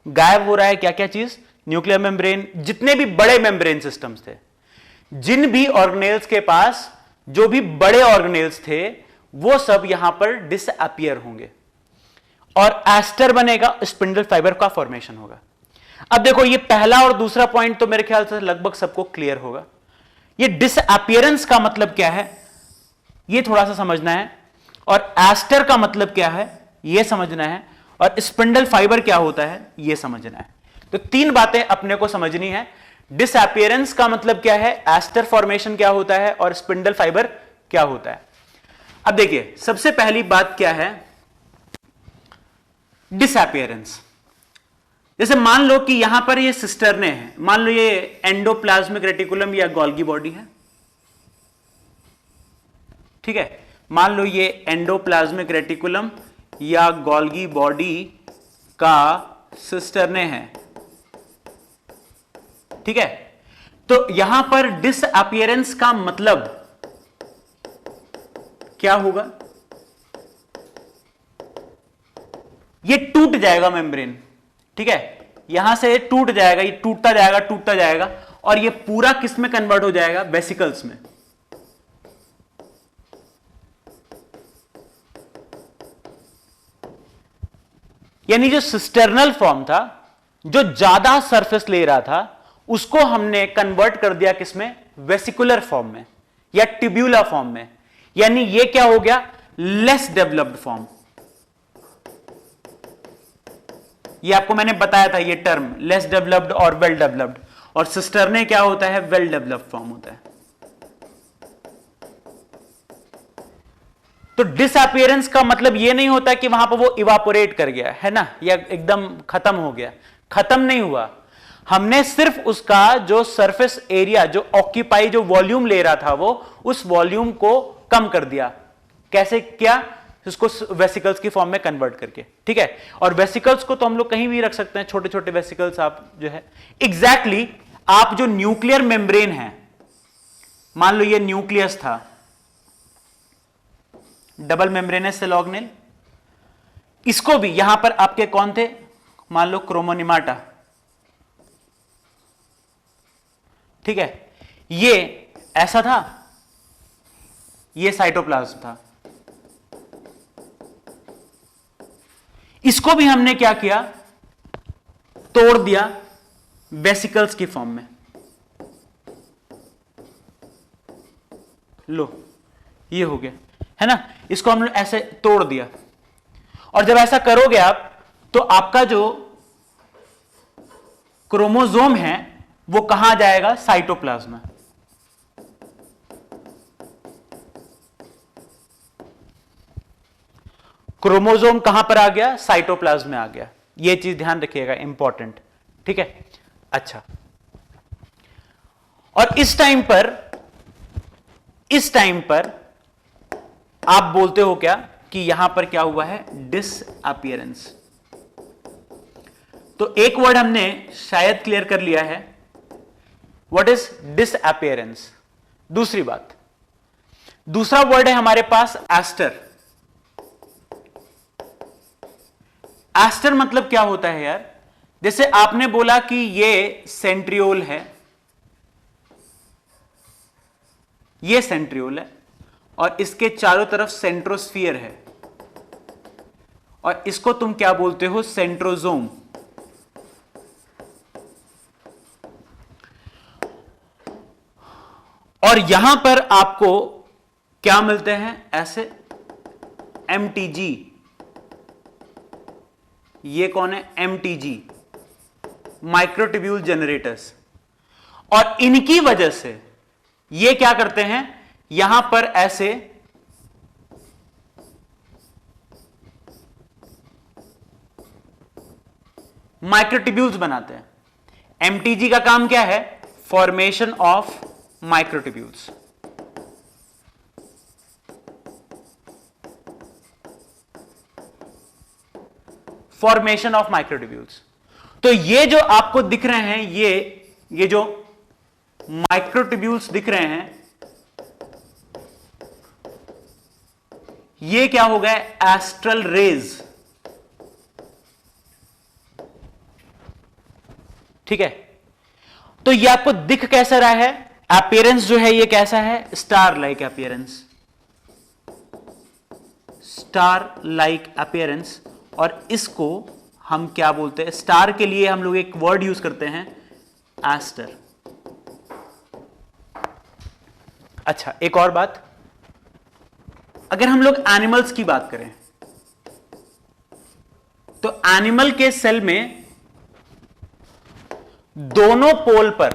गायब हो रहा है क्या क्या चीज? न्यूक्लियर मेम्ब्रेन, जितने भी बड़े मेम्ब्रेन सिस्टम्स थे, जिन भी ऑर्गेनेल्स के पास जो भी बड़े ऑर्गेनेल्स थे, वो सब यहां पर डिसअपियर होंगे और एस्टर बनेगा, स्पिंडल फाइबर का फॉर्मेशन होगा। अब देखो, ये पहला और दूसरा पॉइंट तो मेरे ख्याल से लगभग सबको क्लियर होगा। ये डिसअपियरेंस का मतलब क्या है, ये थोड़ा सा समझना है, और एस्टर का मतलब क्या है, ये समझना है, और स्पिंडल फाइबर क्या होता है, यह समझना है। तो तीन बातें अपने को समझनी है। डिसअपियरेंस का मतलब क्या है, एस्टर फॉर्मेशन क्या होता है, और स्पिंडल फाइबर क्या होता है। अब देखिए, सबसे पहली बात क्या है डिसअपियरेंस। जैसे मान लो कि यहां पर ये सिस्टर्ने हैं, मान लो ये एंडोप्लाज्मिक रेटिकुलम या गोल्गी बॉडी है। ठीक है, मान लो ये एंडोप्लाज्मिक रेटिकुलम या गोल्गी बॉडी का सिस्टर्ने है। ठीक है, तो यहां पर डिसअपियरेंस का मतलब क्या होगा? ये टूट जाएगा मेम्ब्रेन। ठीक है, यहां से टूट जाएगा, ये टूटता जाएगा टूटता जाएगा, और ये पूरा किस में कन्वर्ट हो जाएगा? वेसिकल्स में। यानी जो सिस्टर्नल फॉर्म था, जो ज्यादा सरफेस ले रहा था, उसको हमने कन्वर्ट कर दिया किसमें? वेसिकुलर फॉर्म में या ट्यूब्यूलर फॉर्म में। यानी ये क्या हो गया? Less developed form. ये आपको मैंने बताया था ये टर्म, लेस डेवलप्ड और वेल डेवलप्ड। और सिस्टर्ने क्या होता है? वेल डेवलप्ड फॉर्म होता है। तो डिसअपियरेंस का मतलब यह नहीं होता कि वहां पर वो इवापोरेट कर गया है ना, या एकदम खत्म हो गया। खत्म नहीं हुआ, हमने सिर्फ उसका जो सरफेस एरिया, जो ऑक्यूपाई, जो वॉल्यूम ले रहा था, वो उस वॉल्यूम को कम कर दिया। कैसे किया? इसको वेसिकल्स की फॉर्म में कन्वर्ट करके। ठीक है, और वेसिकल्स को तो हम लोग कहीं भी रख सकते हैं, छोटे छोटे वेसिकल्स। आप जो है एग्जैक्टली आप जो न्यूक्लियर मेम्ब्रेन है, मान लो ये न्यूक्लियस था, डबल मेम्ब्रेनस सेल ऑर्गेनेल, इसको भी यहां पर आपके कौन थे? मान लो क्रोमोनिमाटा। ठीक है, ये ऐसा था, ये साइटोप्लाज्म था। इसको भी हमने क्या किया? तोड़ दिया वेसिकल्स की फॉर्म में। लो, ये हो गया है ना, इसको हमने ऐसे तोड़ दिया। और जब ऐसा करोगे आप, तो आपका जो क्रोमोसोम है वो कहां जाएगा? साइटोप्लाज्म। क्रोमोसोम कहां पर आ गया? साइटोप्लाज्म में आ गया। यह चीज ध्यान रखिएगा, इंपॉर्टेंट। ठीक है, अच्छा। और इस टाइम पर आप बोलते हो क्या कि यहां पर क्या हुआ है? डिसअपियरेंस। तो एक वर्ड हमने शायद क्लियर कर लिया है, व्हाट इज डिसअपियरेंस। दूसरी बात, दूसरा वर्ड है हमारे पास एस्टर। एस्टर मतलब क्या होता है यार? जैसे आपने बोला कि ये सेंट्रियोल है, ये सेंट्रियोल है, और इसके चारों तरफ सेंट्रोस्फियर है, और इसको तुम क्या बोलते हो, सेंट्रोजोम। और यहां पर आपको क्या मिलते हैं, ऐसे एमटीजी। ये कौन है, एमटीजी, माइक्रोट्यूब्यूल जनरेटर्स। और इनकी वजह से ये क्या करते हैं, यहां पर ऐसे माइक्रोट्यूब्यूल्स बनाते हैं। एमटीजी का काम क्या है, formation of microtubules. Formation of microtubules. तो ये जो आपको दिख रहे हैं, ये जो माइक्रोट्यूब्यूल्स दिख रहे हैं, ये क्या हो गए, एस्ट्रल रेज। ठीक है, तो ये आपको दिख कैसा रहा है, अपीयरेंस जो है ये कैसा है, star like appearance, star like appearance. और इसको हम क्या बोलते हैं, स्टार के लिए हम लोग एक वर्ड यूज करते हैं, एस्टर। अच्छा, एक और बात, अगर हम लोग एनिमल्स की बात करें तो एनिमल के सेल में दोनों पोल पर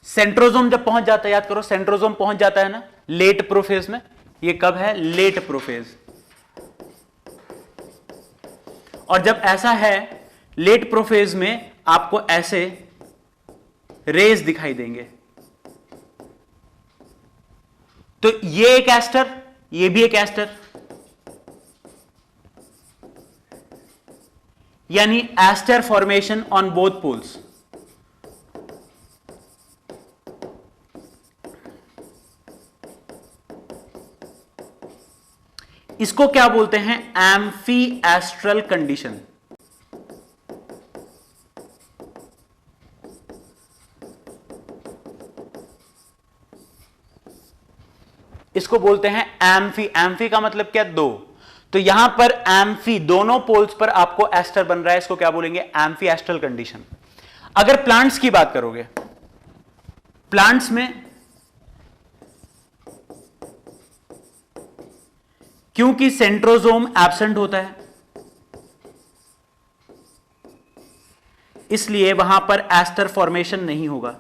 सेंट्रोजोम जब पहुंच जाता है, याद करो सेंट्रोजोम पहुंच जाता है ना लेट प्रोफेज में। ये कब है, लेट प्रोफेज। और जब ऐसा है लेट प्रोफेज में आपको ऐसे रेज दिखाई देंगे। तो ये एक एस्टर, ये भी एक एस्टर, यानी aster formation on both poles. इसको क्या बोलते हैं, एम्फी एस्ट्रल कंडीशन। इसको बोलते हैं एम्फी। एम्फी का मतलब क्या, दो। तो यहां पर एम्फी, दोनों पोल्स पर आपको एस्टर बन रहा है, इसको क्या बोलेंगे, एम्फी एस्ट्रल कंडीशन। अगर प्लांट्स की बात करोगे, प्लांट्स में क्योंकि सेंट्रोजोम एब्सेंट होता है, इसलिए वहां पर एस्टर फॉर्मेशन नहीं होगा,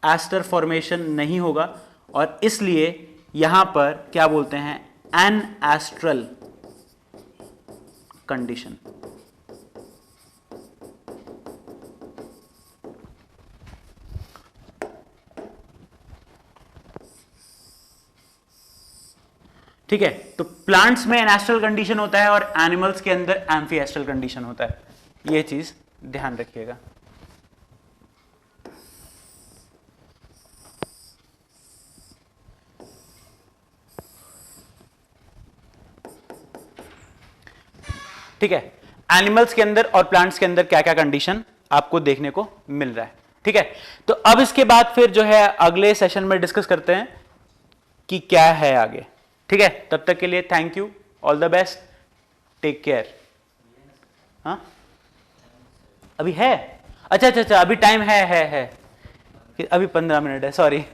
एस्टर फॉर्मेशन नहीं होगा। और इसलिए यहां पर क्या बोलते हैं, एन एस्ट्रल कंडीशन। ठीक है, तो प्लांट्स में एनास्ट्रल कंडीशन होता है और एनिमल्स के अंदर एम्फी एस्ट्रल कंडीशन होता है। यह चीज ध्यान रखिएगा। ठीक है, एनिमल्स के अंदर और प्लांट्स के अंदर क्या क्या कंडीशन आपको देखने को मिल रहा है। ठीक है, तो अब इसके बाद फिर जो है अगले सेशन में डिस्कस करते हैं कि क्या है आगे। ठीक है, तब तक के लिए thank you, all the best, take care. हाँ, अभी है, अच्छा अच्छा अच्छा, अभी टाइम है अभी 15 मिनट है, सॉरी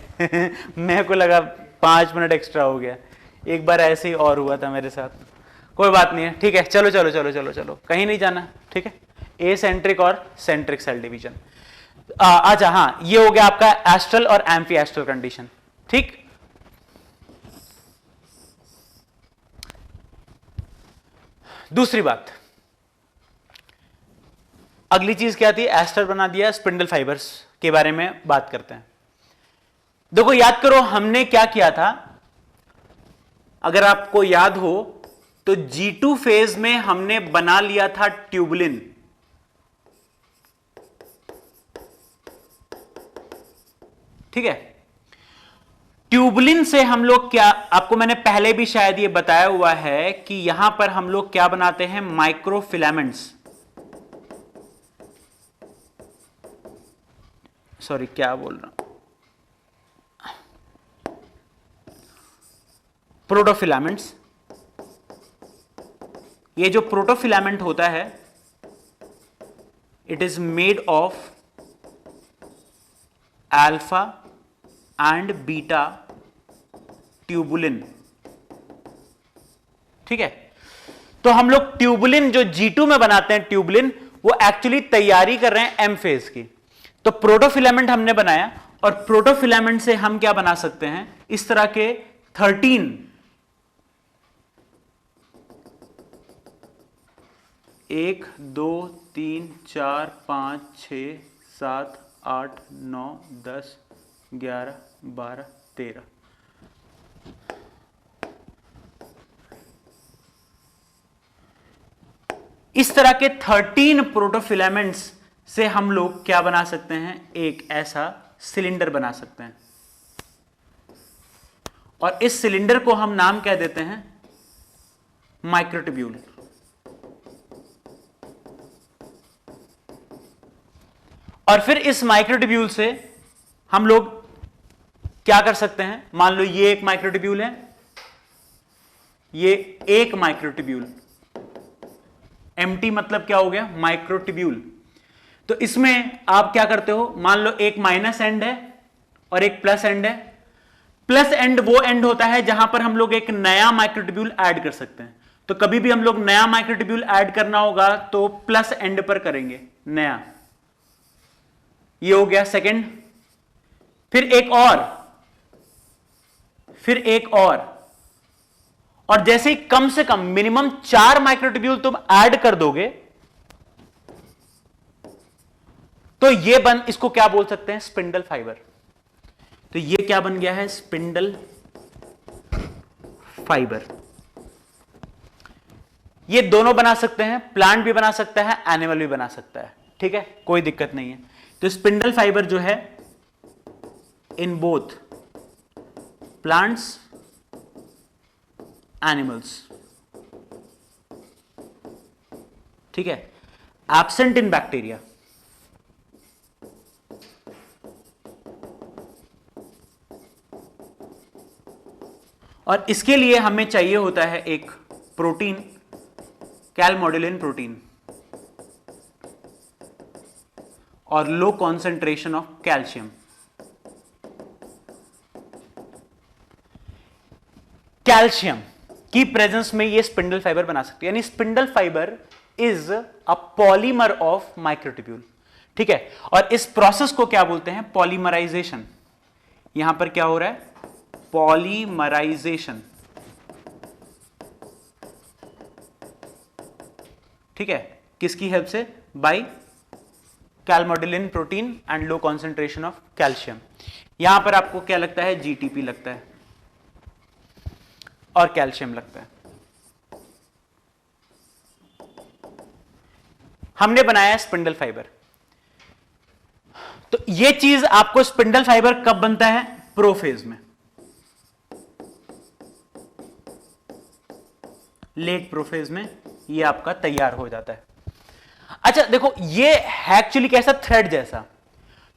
मेरे को लगा 5 मिनट एक्स्ट्रा हो गया। एक बार ऐसे ही और हुआ था मेरे साथ, कोई बात नहीं है। ठीक है, चलो चलो चलो चलो चलो, कहीं नहीं जाना। ठीक है, ए सेंट्रिक और सेंट्रिक सेल डिवीजन। अच्छा हाँ, ये हो गया आपका एस्ट्रल और एम्फी एस्ट्रल कंडीशन। ठीक, दूसरी बात, अगली चीज क्या थी, एस्टर बना दिया, स्पिंडल फाइबर्स के बारे में बात करते हैं। देखो याद करो हमने क्या किया था, अगर आपको याद हो तो G2 फेज में हमने बना लिया था ट्यूबुलिन। ठीक है, ट्यूबुलिन से हम लोग क्या, आपको मैंने पहले भी शायद ये बताया हुआ है कि यहां पर हम लोग क्या बनाते हैं, माइक्रोफिलामेंट्स। सॉरी, क्या बोल रहा हूं, प्रोटोफिलामेंट्स। ये जो प्रोटोफिलामेंट होता है it is made of alpha and beta tubulin. ठीक है, तो हम लोग ट्यूबुलिन जो G2 में बनाते हैं ट्यूबुलिन, वो एक्चुअली तैयारी कर रहे हैं एम फेज की। तो प्रोटोफिलामेंट हमने बनाया और प्रोटोफिलामेंट से हम क्या बना सकते हैं, इस तरह के 13 1 2 3 4 5 6 7 8 9 10 11 12 13 इस तरह के 13 प्रोटोफिलामेंट्स से हम लोग क्या बना सकते हैं, एक ऐसा सिलेंडर बना सकते हैं। और इस सिलेंडर को हम नाम क्या देते हैं, माइक्रोट्यूब्यूल। और फिर इस माइक्रोट्यूब्यूल से हम लोग क्या कर सकते हैं, मान लो ये एक माइक्रोट्यूब्यूल है, ये एक माइक्रोट्यूब्यूल, एम्प्टी मतलब क्या हो गया, माइक्रोट्यूब्यूल। तो इसमें आप क्या करते हो, मान लो एक माइनस एंड है और एक प्लस एंड है। प्लस एंड वो एंड होता है जहां पर हम लोग एक नया माइक्रोट्यूब्यूल ऐड कर सकते हैं। तो कभी भी हम लोग नया माइक्रोट्यूब्यूल ऐड करना होगा तो प्लस एंड पर करेंगे नया। ये हो गया सेकंड। फिर एक और, फिर एक और जैसे ही कम से कम मिनिमम 4 माइक्रोट्यूब्यूल तुम ऐड कर दोगे तो ये इसको क्या बोल सकते हैं, स्पिंडल फाइबर। तो ये क्या बन गया है, स्पिंडल फाइबर। ये दोनों बना सकते हैं, प्लांट भी बना सकता है, एनिमल भी बना सकता है। ठीक है, कोई दिक्कत नहीं है। तो स्पिंडल फाइबर जो है इन बोथ प्लांट्स एनिमल्स, ठीक है, एब्सेंट इन बैक्टीरिया। और इसके लिए हमें चाहिए होता है एक प्रोटीन, कैलमोडुलिन प्रोटीन, और लो कॉन्सेंट्रेशन ऑफ कैल्शियम। कैल्शियम की प्रेजेंस में ये स्पिंडल फाइबर बना सकते हैं, यानी spindle fibre is a polymer of microtubule. ठीक है, और इस प्रोसेस को क्या बोलते हैं, पॉलीमराइजेशन। यहां पर क्या हो रहा है, पॉलीमराइजेशन। ठीक है, किसकी हेल्प से, by calmodulin protein and low concentration of calcium. यहां पर आपको क्या लगता है, जीटीपी लगता है और कैल्शियम लगता है। हमने बनाया स्पिंडल फाइबर। तो यह चीज आपको स्पिंडल फाइबर कब बनता है, प्रोफेज में, लेट प्रोफेज में ये आपका तैयार हो जाता है। अच्छा देखो, ये है एक्चुअली कैसा, थ्रेड जैसा।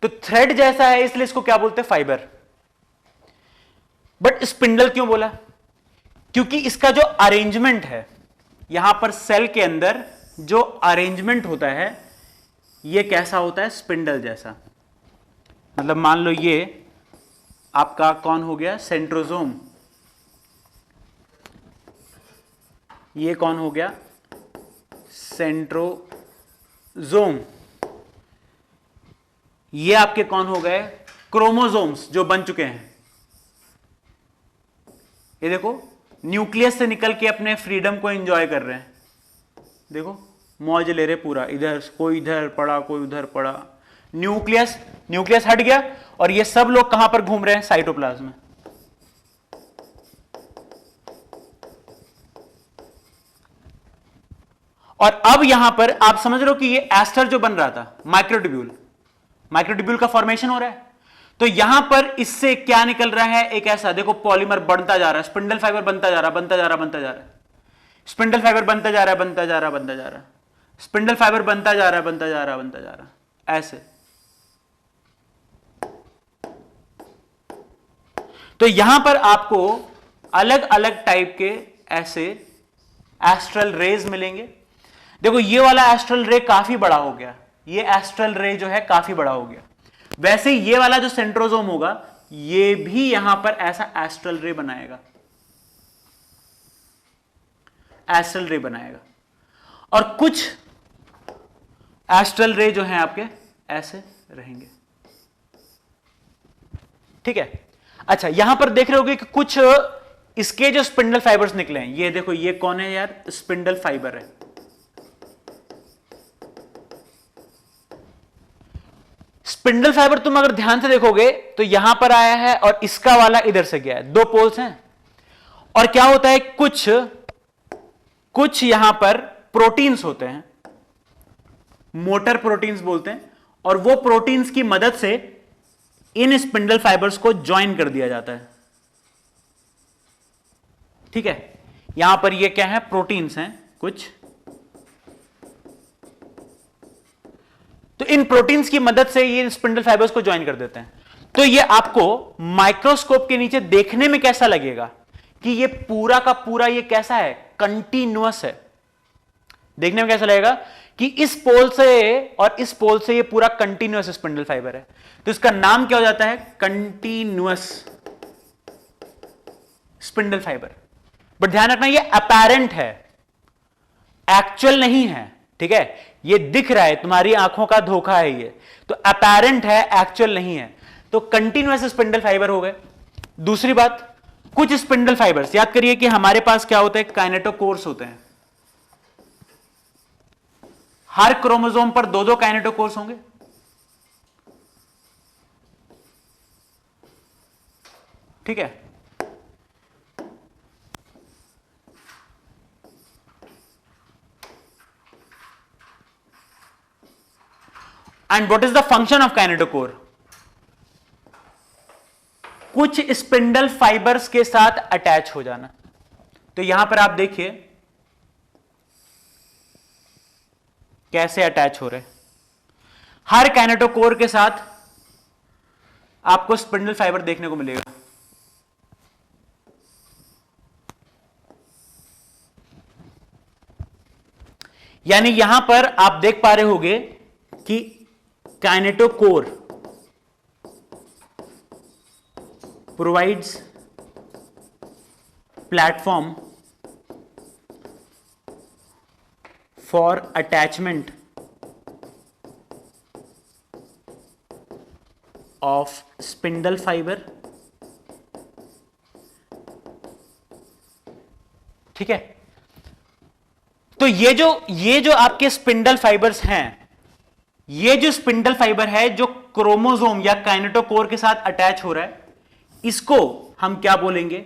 तो थ्रेड जैसा है इसलिए इसको क्या बोलते हैं, फाइबर। बट स्पिंडल क्यों बोला, क्योंकि इसका जो अरेंजमेंट है यहां पर सेल के अंदर जो अरेंजमेंट होता है ये कैसा होता है, स्पिंडल जैसा। मतलब मान लो ये आपका कौन हो गया, सेंट्रोजोम। ये कौन हो गया, सेंट्रोजोम। ये आपके कौन हो गए, क्रोमोसोम्स जो बन चुके हैं। ये देखो न्यूक्लियस से निकल के अपने फ्रीडम को एंजॉय कर रहे हैं। देखो मौज ले रहे पूरा, इधर कोई इधर पड़ा कोई उधर पड़ा। न्यूक्लियस हट गया और ये सब लोग कहां पर घूम रहे हैं, साइटोप्लाज्म में। और अब यहां पर आप समझ रहे हो कि ये एस्टर जो बन रहा था, माइक्रोट्यूब्यूल का फॉर्मेशन हो रहा है। तो यहां पर इससे क्या निकल रहा है, एक ऐसा देखो पॉलीमर बढ़ता जा रहा है, स्पिंडल फाइबर बनता जा रहा है, बनता जा रहा है, बनता जा रहा है, स्पिंडल फाइबर बनता जा रहा है, बनता जा रहा है, बनता जा रहा है, स्पिंडल फाइबर बनता जा रहा है, बनता जा रहा है, बनता जा रहा है, ऐसे। तो यहां पर आपको अलग अलग टाइप के ऐसे एस्ट्रल रेज मिलेंगे। देखो ये वाला एस्ट्रल रे काफी बड़ा हो गया, ये एस्ट्रल रे जो है काफी बड़ा हो गया। वैसे ये वाला जो सेंट्रोसोम होगा ये भी यहां पर ऐसा एस्ट्रल रे बनाएगा, एस्ट्रल रे बनाएगा। और कुछ एस्ट्रल रे जो हैं आपके ऐसे रहेंगे, ठीक है। अच्छा यहां पर देख रहे होगे कि कुछ इसके जो स्पिंडल फाइबर्स निकले हैं, ये देखो ये कौन है यार, स्पिंडल फाइबर है। स्पिंडल फाइबर तुम अगर ध्यान से देखोगे तो यहां पर आया है और इसका वाला इधर से गया है, दो पोल्स हैं। और क्या होता है, कुछ यहां पर प्रोटीन्स होते हैं, मोटर प्रोटीन्स बोलते हैं, और वो प्रोटीन्स की मदद से इन स्पिंडल फाइबर्स को ज्वाइन कर दिया जाता है, ठीक है। यहां पर ये क्या है, प्रोटीन्स हैं कुछ। तो इन प्रोटीन्स की मदद से ये स्पिंडल फाइबर्स को ज्वाइन कर देते हैं। तो ये आपको माइक्रोस्कोप के नीचे देखने में कैसा लगेगा कि ये पूरा का पूरा ये कैसा है, कंटिन्यूअस है। देखने में कैसा लगेगा कि इस पोल से और इस पोल से ये पूरा कंटिन्यूअस स्पिंडल फाइबर है। तो इसका नाम क्या हो जाता है, कंटिन्यूअस स्पिंडल फाइबर। बट ध्यान रखना ये अपैरेंट है, एक्चुअल नहीं है, ठीक है। ये दिख रहा है, तुम्हारी आंखों का धोखा है ये, तो अपैरेंट है, एक्चुअल नहीं है। तो कंटिन्यूअस स्पिंडल फाइबर हो गए। दूसरी बात, कुछ स्पिंडल फाइबर्स, याद करिए कि हमारे पास क्या होता है, काइनेटोकोर्स होते हैं। हर क्रोमोसोम पर दो दो काइनेटोकोर्स होंगे, ठीक है। And what is the function of kinetochore, कुछ स्पिंडल फाइबर्स के साथ अटैच हो जाना। तो यहां पर आप देखिए कैसे अटैच हो रहे, हर काइनेटोकोर के साथ आपको स्पिंडल फाइबर देखने को मिलेगा। यानी यहां पर आप देख पा रहे होंगे कि kinetochore provides platform for attachment of spindle fibre, ठीक है। तो ये जो आपके स्पिंडल फाइबर्स हैं, ये जो स्पिंडल फाइबर है जो क्रोमोसोम या काइनेटोकोर के साथ अटैच हो रहा है, इसको हम क्या बोलेंगे,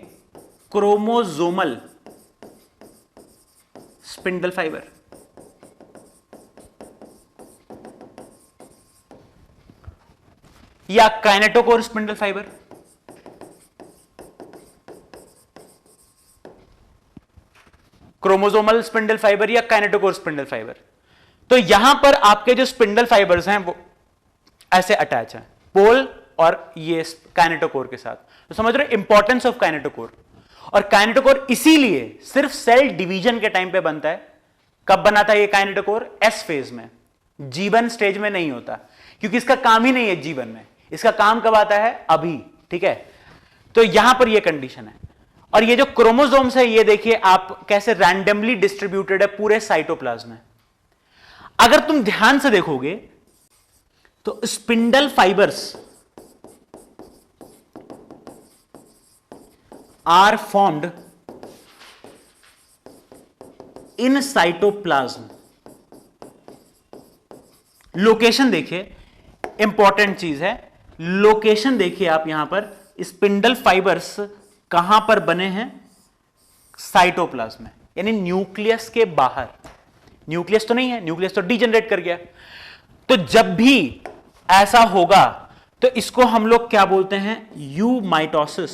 क्रोमोसोमल स्पिंडल फाइबर। या kinetochore spindle fibre. Chromosomal spindle fibre या काइनेटोकोर स्पिंडल फाइबर। तो यहां पर आपके जो स्पिंडल फाइबर्स हैं वो ऐसे अटैच हैं, पोल और ये काइनेटोकोर के साथ। तो समझ रहे इंपॉर्टेंस ऑफ काइनेटोकोर। और काइनेटोकोर इसीलिए सिर्फ सेल डिवीजन के टाइम पे बनता है। कब बनाता है ये काइनेटोकोर, एस फेज में, जीवन स्टेज में नहीं होता, क्योंकि इसका काम ही नहीं है जीवन में। इसका काम कब आता है, अभी, ठीक है। तो यहां पर ये कंडीशन है। और ये जो क्रोमोसोम्स है ये देखिए आप कैसे रैंडमली डिस्ट्रीब्यूटेड है पूरे साइटोप्लाज्म में। अगर तुम ध्यान से देखोगे तो spindle fibres are formed in cytoplasm. Location देखिए, इंपॉर्टेंट चीज है, लोकेशन देखिए आप यहां पर, स्पिंडल फाइबर्स कहां पर बने हैं, साइटोप्लाज्म में, यानी न्यूक्लियस के बाहर। न्यूक्लियस तो नहीं है, न्यूक्लियस तो डीजनरेट कर गया। तो जब भी ऐसा होगा तो इसको हम लोग क्या बोलते हैं, यूमाइटोसिस।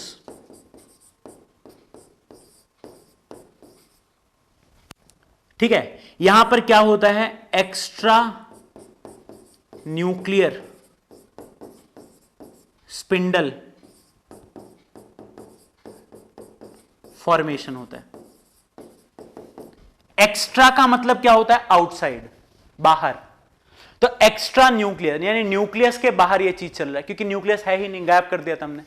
ठीक है। यहां पर क्या होता है, एक्स्ट्रा न्यूक्लियर स्पिंडल फॉर्मेशन होता है। एक्स्ट्रा का मतलब क्या होता है? आउटसाइड, बाहर। तो एक्स्ट्रा न्यूक्लियस यानी न्यूक्लियस के बाहर ये चीज चल रहा है, क्योंकि न्यूक्लियस है ही नहीं, गायब कर दिया था हमने।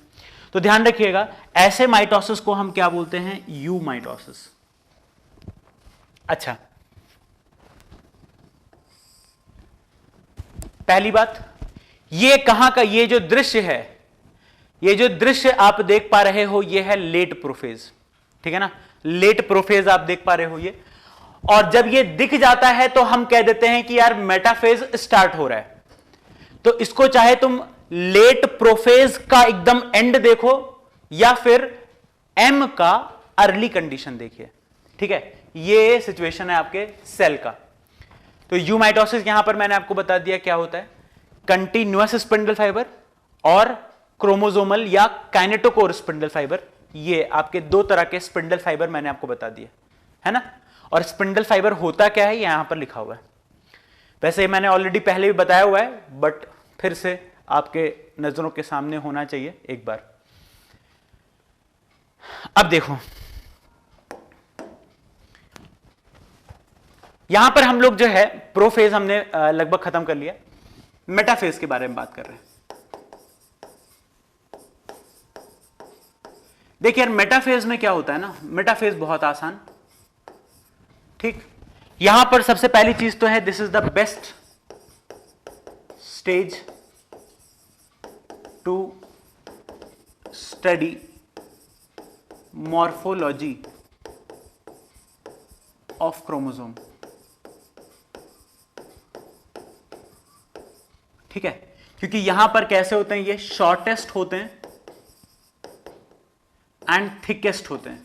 तो ध्यान रखिएगा, ऐसे माइटोसिस को हम क्या बोलते हैं? You mitosis. अच्छा, पहली बात, ये कहां का, ये जो दृश्य है, ये जो दृश्य आप देख पा रहे हो, ये है लेट प्रोफेज, ठीक है ना? लेट प्रोफेज आप देख पा रहे हो ये। और जब ये दिख जाता है तो हम कह देते हैं कि यार मेटाफेज स्टार्ट हो रहा है। तो इसको चाहे तुम लेट प्रोफेज का एकदम एंड देखो या फिर एम का अर्ली कंडीशन देखिए, ठीक है? ये सिचुएशन है आपके सेल का। तो यू माइटोसिस यहां पर मैंने आपको बता दिया क्या होता है। कंटिन्यूअस स्पिंडल फाइबर और क्रोमोसोमल या काइनेटोकोर स्पिंडल फाइबर, ये आपके दो तरह के स्पिंडल फाइबर मैंने आपको बता दिए, है ना? और स्पिंडल फाइबर होता क्या है यहां पर लिखा हुआ है। वैसे मैंने ऑलरेडी पहले भी बताया हुआ है, बट फिर से आपके नजरों के सामने होना चाहिए एक बार। अब देखो, यहां पर हम लोग जो है प्रोफेज हमने लगभग खत्म कर लिया, मेटाफेज के बारे में बात कर रहे हैं। देखिए यार, मेटाफेज में क्या होता है ना, मेटाफेज बहुत आसान, ठीक? यहां पर सबसे पहली चीज तो है, this is the best stage to study morphology of chromosome, ठीक है? क्योंकि यहां पर कैसे होते हैं, ये शॉर्टेस्ट होते हैं एंड थिकेस्ट होते हैं,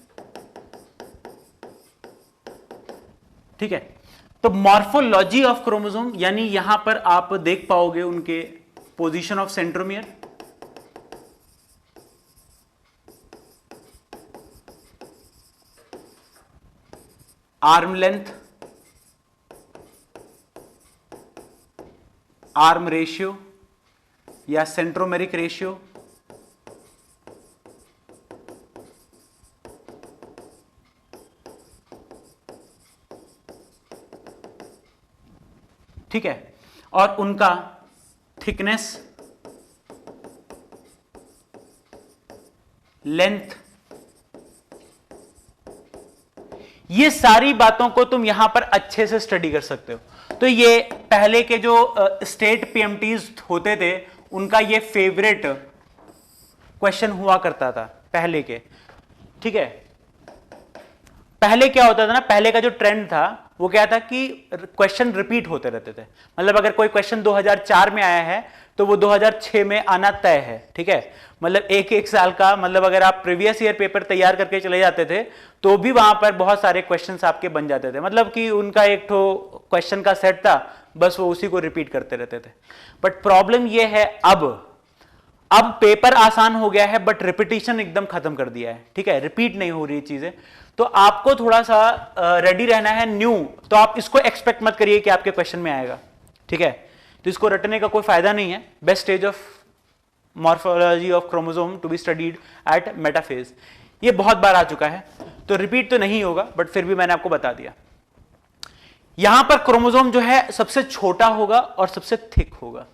ठीक है? तो मॉर्फोलॉजी ऑफ क्रोमोसोम यानी यहां पर आप देख पाओगे उनके position of centromere, arm length, arm ratio या सेंट्रोमेरिक रेशियो, ठीक है? और उनका थिकनेस, लेंथ, ये सारी बातों को तुम यहां पर अच्छे से स्टडी कर सकते हो। तो ये पहले के जो स्टेट पीएमटीज होते थे, उनका ये फेवरेट क्वेश्चन हुआ करता था पहले के, ठीक है? पहले क्या होता था ना, पहले का जो ट्रेंड था वो क्या था कि क्वेश्चन रिपीट होते रहते थे। मतलब अगर कोई क्वेश्चन 2004 में आया है तो वो 2006 में आना तय है, ठीक है? मतलब एक एक साल का, मतलब अगर आप प्रीवियस ईयर पेपर तैयार करके चले जाते थे तो भी वहां पर बहुत सारे क्वेश्चंस आपके बन जाते थे। मतलब कि उनका एक तो क्वेश्चन का सेट था, बस वो उसी को रिपीट करते रहते थे। बट प्रॉब्लम ये है, अब पेपर आसान हो गया है बट रिपीटिशन एकदम खत्म कर दिया है, ठीक है? रिपीट नहीं हो रही चीजें। तो आपको थोड़ा सा रेडी रहना है न्यू, तो आप इसको एक्सपेक्ट मत करिए कि आपके क्वेश्चन में आएगा, ठीक है? तो इसको रटने का कोई फायदा नहीं है। Best stage of morphology of chromosome to be studied at metaphase, ये बहुत बार आ चुका है, तो रिपीट तो नहीं होगा, बट फिर भी मैंने आपको बता दिया। यहां पर क्रोमोसोम जो है सबसे छोटा होगा और सबसे थिक होगा,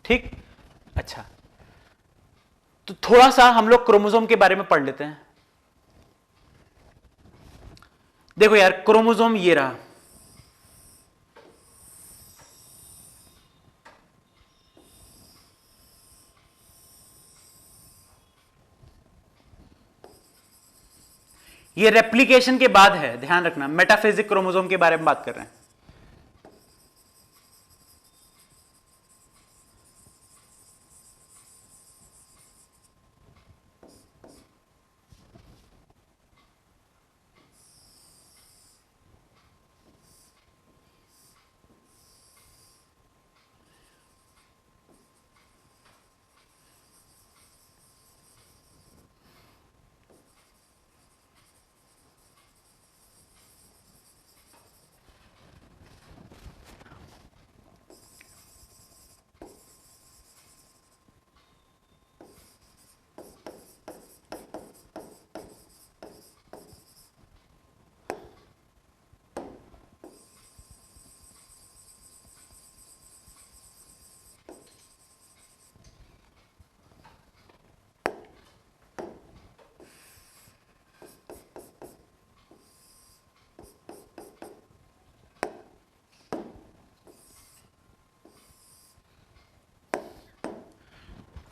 ठीक? अच्छा, तो थोड़ा सा हम लोग क्रोमोसोम के बारे में पढ़ लेते हैं। देखो यार, क्रोमोसोम ये रहा, ये रेप्लिकेशन के बाद है, ध्यान रखना। मेटाफेजिक क्रोमोसोम के बारे में बात कर रहे हैं।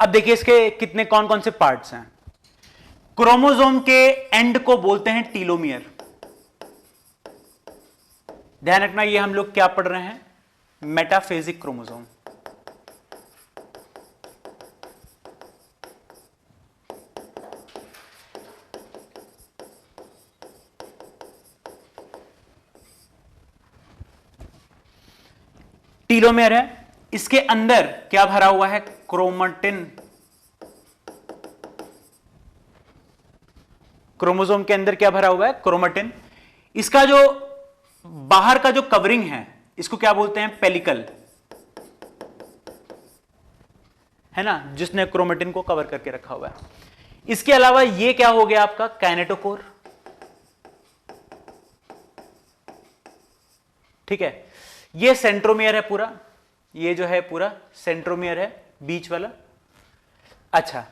अब देखिए इसके कितने कौन कौन से पार्ट्स हैं। क्रोमोसोम के एंड को बोलते हैं टीलोमियर। ध्यान रखना ये हम लोग क्या पढ़ रहे हैं, मेटाफेजिक क्रोमोसोम। टीलोमेयर है, इसके अंदर क्या भरा हुआ है, क्रोमैटिन। क्रोमोसोम के अंदर क्या भरा हुआ है, क्रोमैटिन। इसका जो बाहर का जो कवरिंग है इसको क्या बोलते हैं, पेलिकल, है ना, जिसने क्रोमैटिन को कवर करके रखा हुआ है। इसके अलावा ये क्या हो गया आपका, काइनेटोकोर। ठीक है, ये सेंट्रोमियर है पूरा, ये जो है पूरा सेंट्रोमियर है बीच वाला। अच्छा,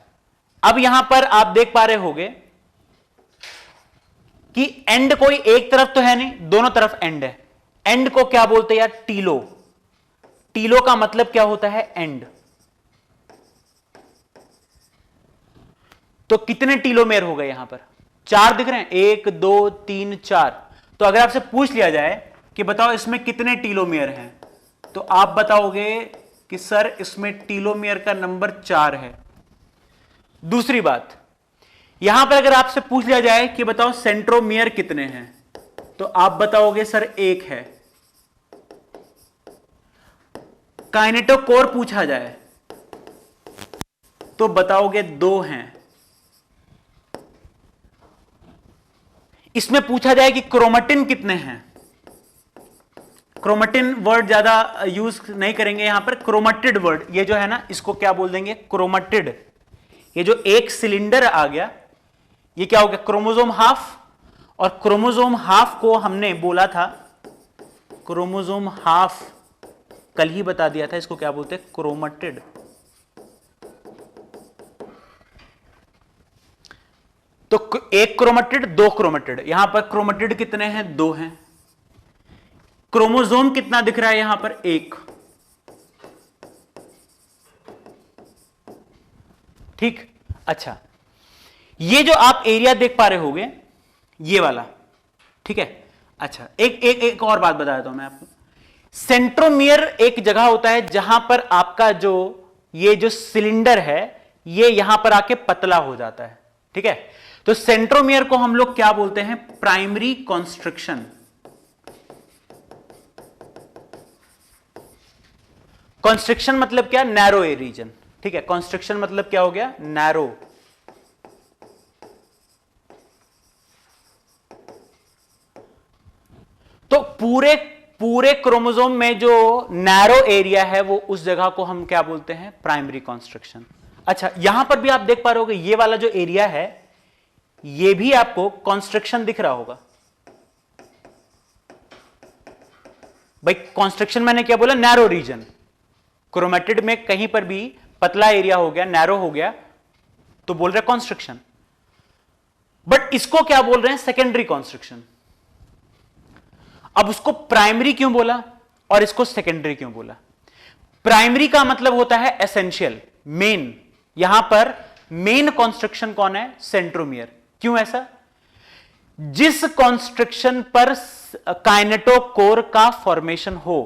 अब यहां पर आप देख पा रहे होगे कि एंड कोई एक तरफ तो है नहीं, दोनों तरफ एंड है। एंड को क्या बोलते हैं यार, टीलो। टीलो का मतलब क्या होता है, एंड। तो कितने टीलोमेयर हो गए यहां पर, 4 दिख रहे हैं, 1 2 3 4। तो अगर आपसे पूछ लिया जाए कि बताओ इसमें कितने टीलोमेयर हैं, तो आप बताओगे कि सर इसमें टीलोमेयर का नंबर 4 है। दूसरी बात, यहां पर अगर आपसे पूछ लिया जाए कि बताओ सेंट्रोमियर कितने हैं, तो आप बताओगे सर 1 है। काइनेटोकोर पूछा जाए तो बताओगे 2 हैं। इसमें पूछा जाए कि क्रोमैटिन कितने हैं, क्रोमैटिन वर्ड ज्यादा यूज नहीं करेंगे यहां पर, क्रोमैटिड वर्ड, ये जो है ना इसको क्या बोल देंगे, क्रोमैटिड। ये जो एक सिलेंडर आ गया ये क्या हो गया, क्रोमोसोम हाफ। और क्रोमोसोम हाफ को हमने बोला था, क्रोमोसोम हाफ कल ही बता दिया था, इसको क्या बोलते हैं, क्रोमैटिड। तो एक क्रोमैटिड, 2 क्रोमैटिड। यहां पर क्रोमैटिड कितने हैं, 2 हैं। क्रोमोसोम कितना दिख रहा है यहां पर, 1। ठीक, अच्छा, ये जो आप एरिया देख पा रहे होगे ये वाला, ठीक है। अच्छा, एक और बात बता देता हूं मैं आपको। सेंट्रोमियर एक जगह होता है जहां पर आपका जो ये जो सिलेंडर है ये यहां पर आके पतला हो जाता है, ठीक है। तो सेंट्रोमियर को हम लोग क्या बोलते हैं, प्राइमरी कॉन्स्ट्रिक्शन। कॉन्स्ट्रिक्शन मतलब क्या, नैरो ए रीजन, ठीक है। कॉन्स्ट्रिक्शन मतलब क्या हो गया, नैरो। तो पूरे पूरे क्रोमोसोम में जो नैरो एरिया है वो उस जगह को हम क्या बोलते हैं, प्राइमरी कॉन्स्ट्रिक्शन। अच्छा, यहां पर भी आप देख पा रहे होगे ये वाला जो एरिया है ये भी आपको कॉन्स्ट्रिक्शन दिख रहा होगा। भाई कॉन्स्ट्रिक्शन मैंने क्या बोला, नैरो रीजन। क्रोमैटिड में कहीं पर भी पतला एरिया हो गया, नैरो हो गया, तो बोल रहे कॉन्स्ट्रिक्शन। बट इसको क्या बोल रहे हैं, सेकेंडरी कॉन्स्ट्रिक्शन। अब उसको प्राइमरी क्यों बोला और इसको सेकेंडरी क्यों बोला। प्राइमरी का मतलब होता है एसेंशियल, मेन। यहां पर मेन कॉन्स्ट्रिक्शन कौन है, सेंट्रोमियर। क्यों ऐसा, जिस कॉन्स्ट्रिक्शन पर काइनेटोकोर का फॉर्मेशन हो,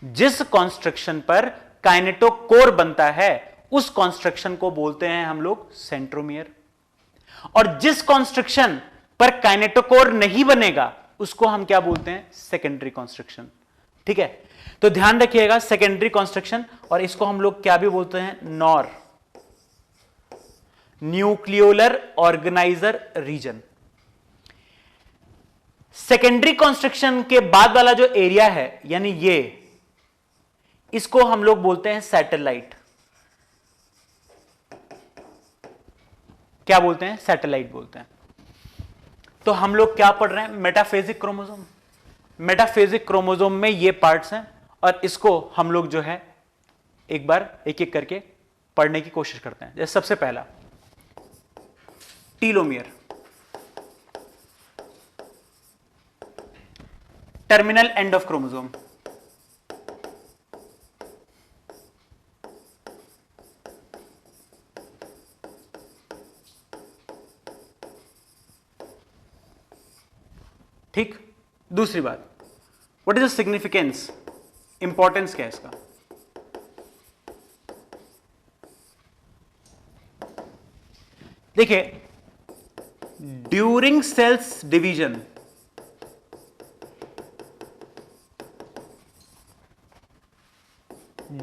जिस कॉन्स्ट्रिक्शन पर काइनेटोकोर बनता है उस कॉन्स्ट्रिक्शन को बोलते हैं हम लोग सेंट्रोमियर। और जिस कॉन्स्ट्रिक्शन पर काइनेटोकोर नहीं बनेगा उसको हम क्या बोलते हैं, सेकेंडरी कॉन्स्ट्रिक्शन, ठीक है। तो ध्यान रखिएगा, सेकेंडरी कॉन्स्ट्रिक्शन, और इसको हम लोग क्या भी बोलते हैं, NOR, nucleolar organiser region. Secondary constriction के बाद वाला जो एरिया है यानी ये, इसको हम लोग बोलते हैं सैटेलाइट। क्या बोलते हैं, सैटेलाइट बोलते हैं। तो हम लोग क्या पढ़ रहे हैं, मेटाफेजिक क्रोमोसोम। मेटाफेजिक क्रोमोसोम में ये पार्ट्स हैं और इसको हम लोग जो है एक बार एक एक करके पढ़ने की कोशिश करते हैं। जैसे सबसे पहला telomere, terminal end of chromosome. ठीक। दूसरी बात, what is the significance, importance क्या है इसका? देखिए, during cells division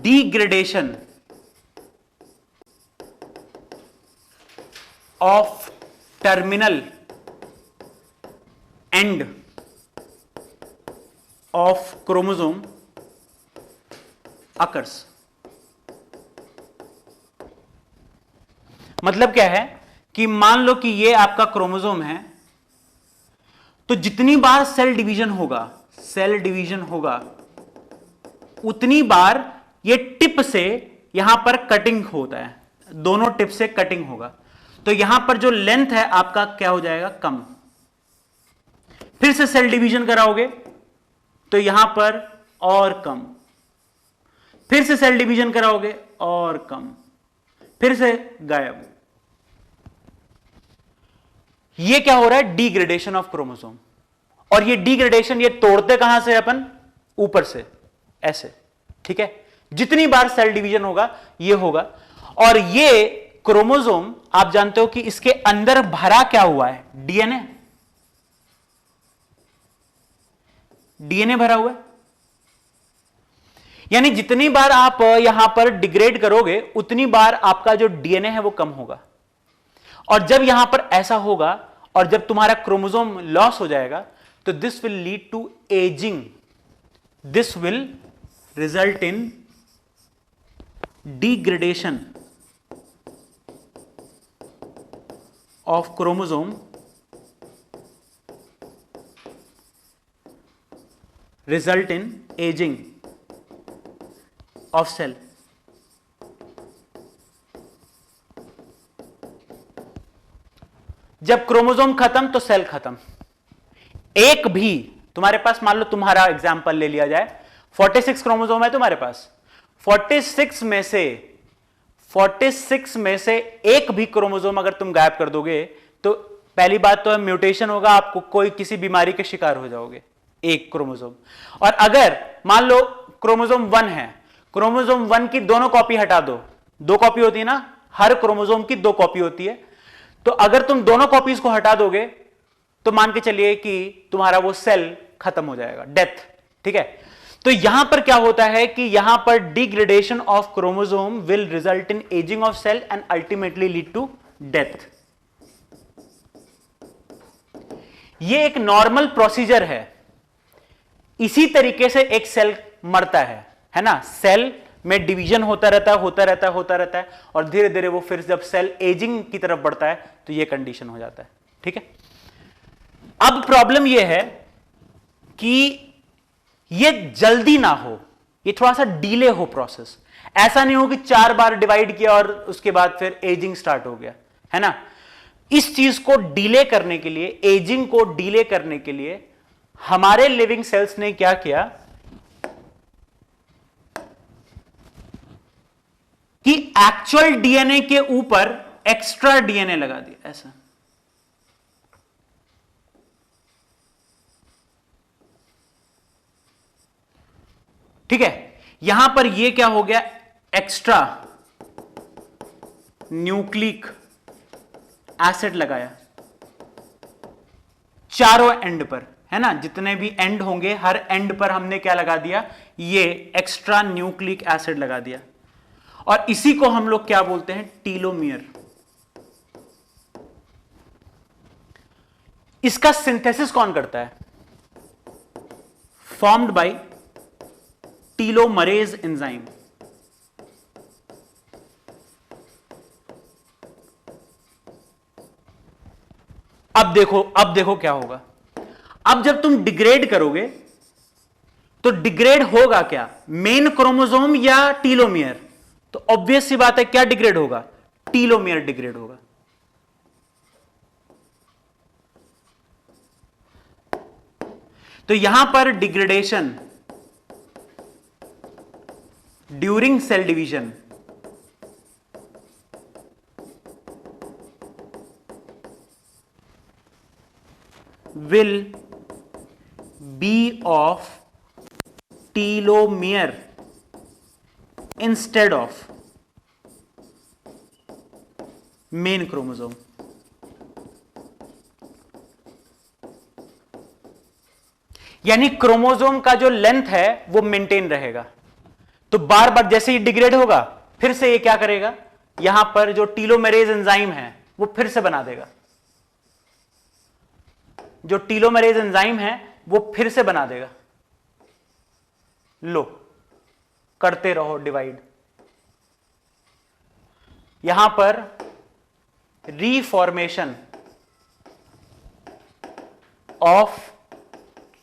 degradation of terminal end of chromosome occurs। मतलब क्या है कि मान लो कि ये आपका क्रोमोसोम है, तो जितनी बार सेल डिवीजन होगा उतनी बार ये टिप से यहां पर कटिंग होता है, दोनों टिप से कटिंग होगा, तो यहां पर जो लेंथ है आपका क्या हो जाएगा, कम। फिर से सेल डिवीजन कराओगे तो यहां पर और कम, फिर से सेल डिवीजन कराओगे और कम, फिर से गायब। ये क्या हो रहा है, डिग्रेडेशन ऑफ क्रोमोसोम। और ये डिग्रेडेशन ये तोड़ते कहां से अपन, ऊपर से ऐसे, ठीक है। जितनी बार सेल डिवीजन होगा ये होगा। और ये क्रोमोसोम आप जानते हो कि इसके अंदर भरा क्या हुआ है, डीएनए भरा हुआ है। यानी जितनी बार आप यहां पर डिग्रेड करोगे उतनी बार आपका जो डीएनए है वो कम होगा। और जब यहां पर ऐसा होगा और जब तुम्हारा क्रोमोसोम लॉस हो जाएगा तो this will lead to ageing, this will result in degradation of chromosome, result in aging of cell। जब क्रोमोसोम खत्म तो सेल खत्म। एक भी तुम्हारे पास, मान लो तुम्हारा एग्जांपल ले लिया जाए, 46 क्रोमोसोम है तुम्हारे पास, 46 में से एक भी क्रोमोसोम अगर तुम गायब कर दोगे तो पहली बात तो म्यूटेशन होगा, आपको कोई किसी बीमारी के शिकार हो जाओगे, एक क्रोमोसोम। और अगर मान लो क्रोमोसोम 1 है, क्रोमोसोम 1 की दोनों कॉपी हटा दो, 2 कॉपी होती है ना, हर क्रोमोसोम की 2 कॉपी होती है, तो अगर तुम दोनों कॉपीज को हटा दोगे तो मान के चलिए कि तुम्हारा वो सेल खत्म हो जाएगा, डेथ, ठीक है। तो यहां पर क्या होता है कि यहां पर degradation of chromosome will result in ageing of cell and ultimately lead to death. ये एक नॉर्मल प्रोसीजर है, इसी तरीके से एक सेल मरता है ना। सेल में डिवीजन होता रहता है और धीरे धीरे वो फिर जब सेल एजिंग की तरफ बढ़ता है तो ये कंडीशन हो जाता है, ठीक है। अब प्रॉब्लम ये है कि ये जल्दी ना हो, ये थोड़ा सा डिले हो प्रोसेस। ऐसा नहीं हो कि 4 बार डिवाइड किया और उसके बाद फिर एजिंग स्टार्ट हो गया, है ना। इस चीज को डिले करने के लिए, एजिंग को डिले करने के लिए हमारे लिविंग सेल्स ने क्या किया कि एक्चुअल डीएनए के ऊपर एक्स्ट्रा डीएनए लगा दिया, ऐसा। ठीक है, यहां पर ये क्या हो गया, एक्स्ट्रा न्यूक्लिक एसिड लगाया चारों एंड पर, है ना। जितने भी एंड होंगे हर एंड पर हमने क्या लगा दिया, ये एक्स्ट्रा न्यूक्लिक एसिड लगा दिया। और इसी को हम लोग क्या बोलते हैं, टीलोमियर। इसका सिंथेसिस कौन करता है, फॉर्म्ड बाय टीलोमरेज एंजाइम। अब देखो क्या होगा। अब जब तुम डिग्रेड करोगे तो डिग्रेड होगा क्या, मेन क्रोमोसोम या टीलोमियर? तो ऑब्वियस सी बात है, क्या डिग्रेड होगा, टीलोमियर डिग्रेड होगा। तो यहां पर degradation during cell division will be of telomere instead of main chromosome. यानी क्रोमोसोम का जो लेंथ है वो मेंटेन रहेगा, तो बार बार जैसे ही डिग्रेड होगा फिर से ये क्या करेगा, यहां पर जो टीलोमेरेज एंजाइम है वो फिर से बना देगा, जो टीलोमेरेज एंजाइम है वो फिर से बना देगा। लो, करते रहो डिवाइड। यहां पर reformation of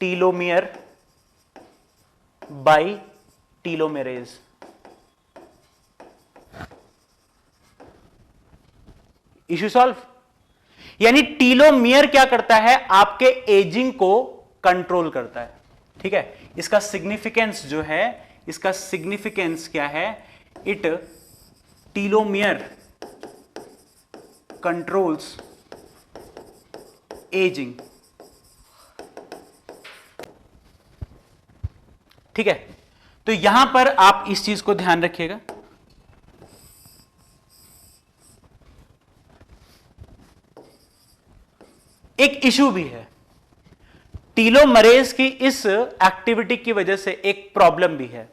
telomere by telomerase. Issue solve. यानी टीलोमियर क्या करता है, आपके एजिंग को कंट्रोल करता है। ठीक है, इसका सिग्निफिकेंस जो है, इसका सिग्निफिकेंस क्या है, इट टीलोमियर कंट्रोल्स एजिंग। ठीक है, तो यहां पर आप इस चीज को ध्यान रखिएगा। एक इशू भी है, टीलोमरेज की इस एक्टिविटी की वजह से एक प्रॉब्लम भी है।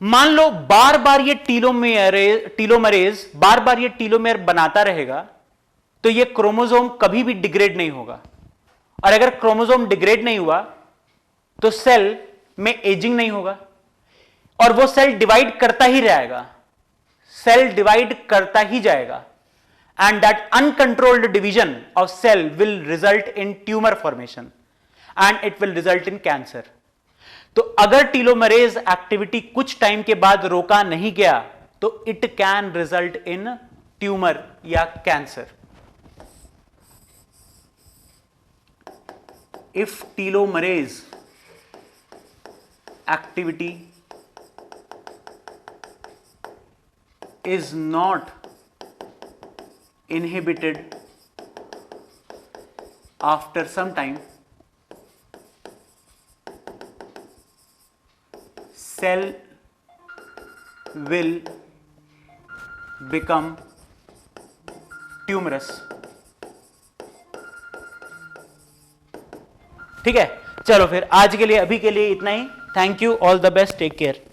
मान लो बार बार ये टीलोमरेज बार बार ये टीलोमेर बनाता रहेगा तो ये क्रोमोसोम कभी भी डिग्रेड नहीं होगा, और अगर क्रोमोसोम डिग्रेड नहीं हुआ तो सेल में एजिंग नहीं होगा, और वो सेल डिवाइड करता ही रहेगा, सेल डिवाइड करता ही जाएगा, and that uncontrolled division of cell will result in tumor formation and it will result in cancer. तो अगर टीलोमरेज एक्टिविटी कुछ टाइम के बाद रोका नहीं गया तो it can result in tumour या cancer. If telomerase activity is not inhibited after some time, cell will become tumorous. ठीक है, चलो फिर आज के लिए, अभी के लिए इतना ही। Thank you, all the best, take care.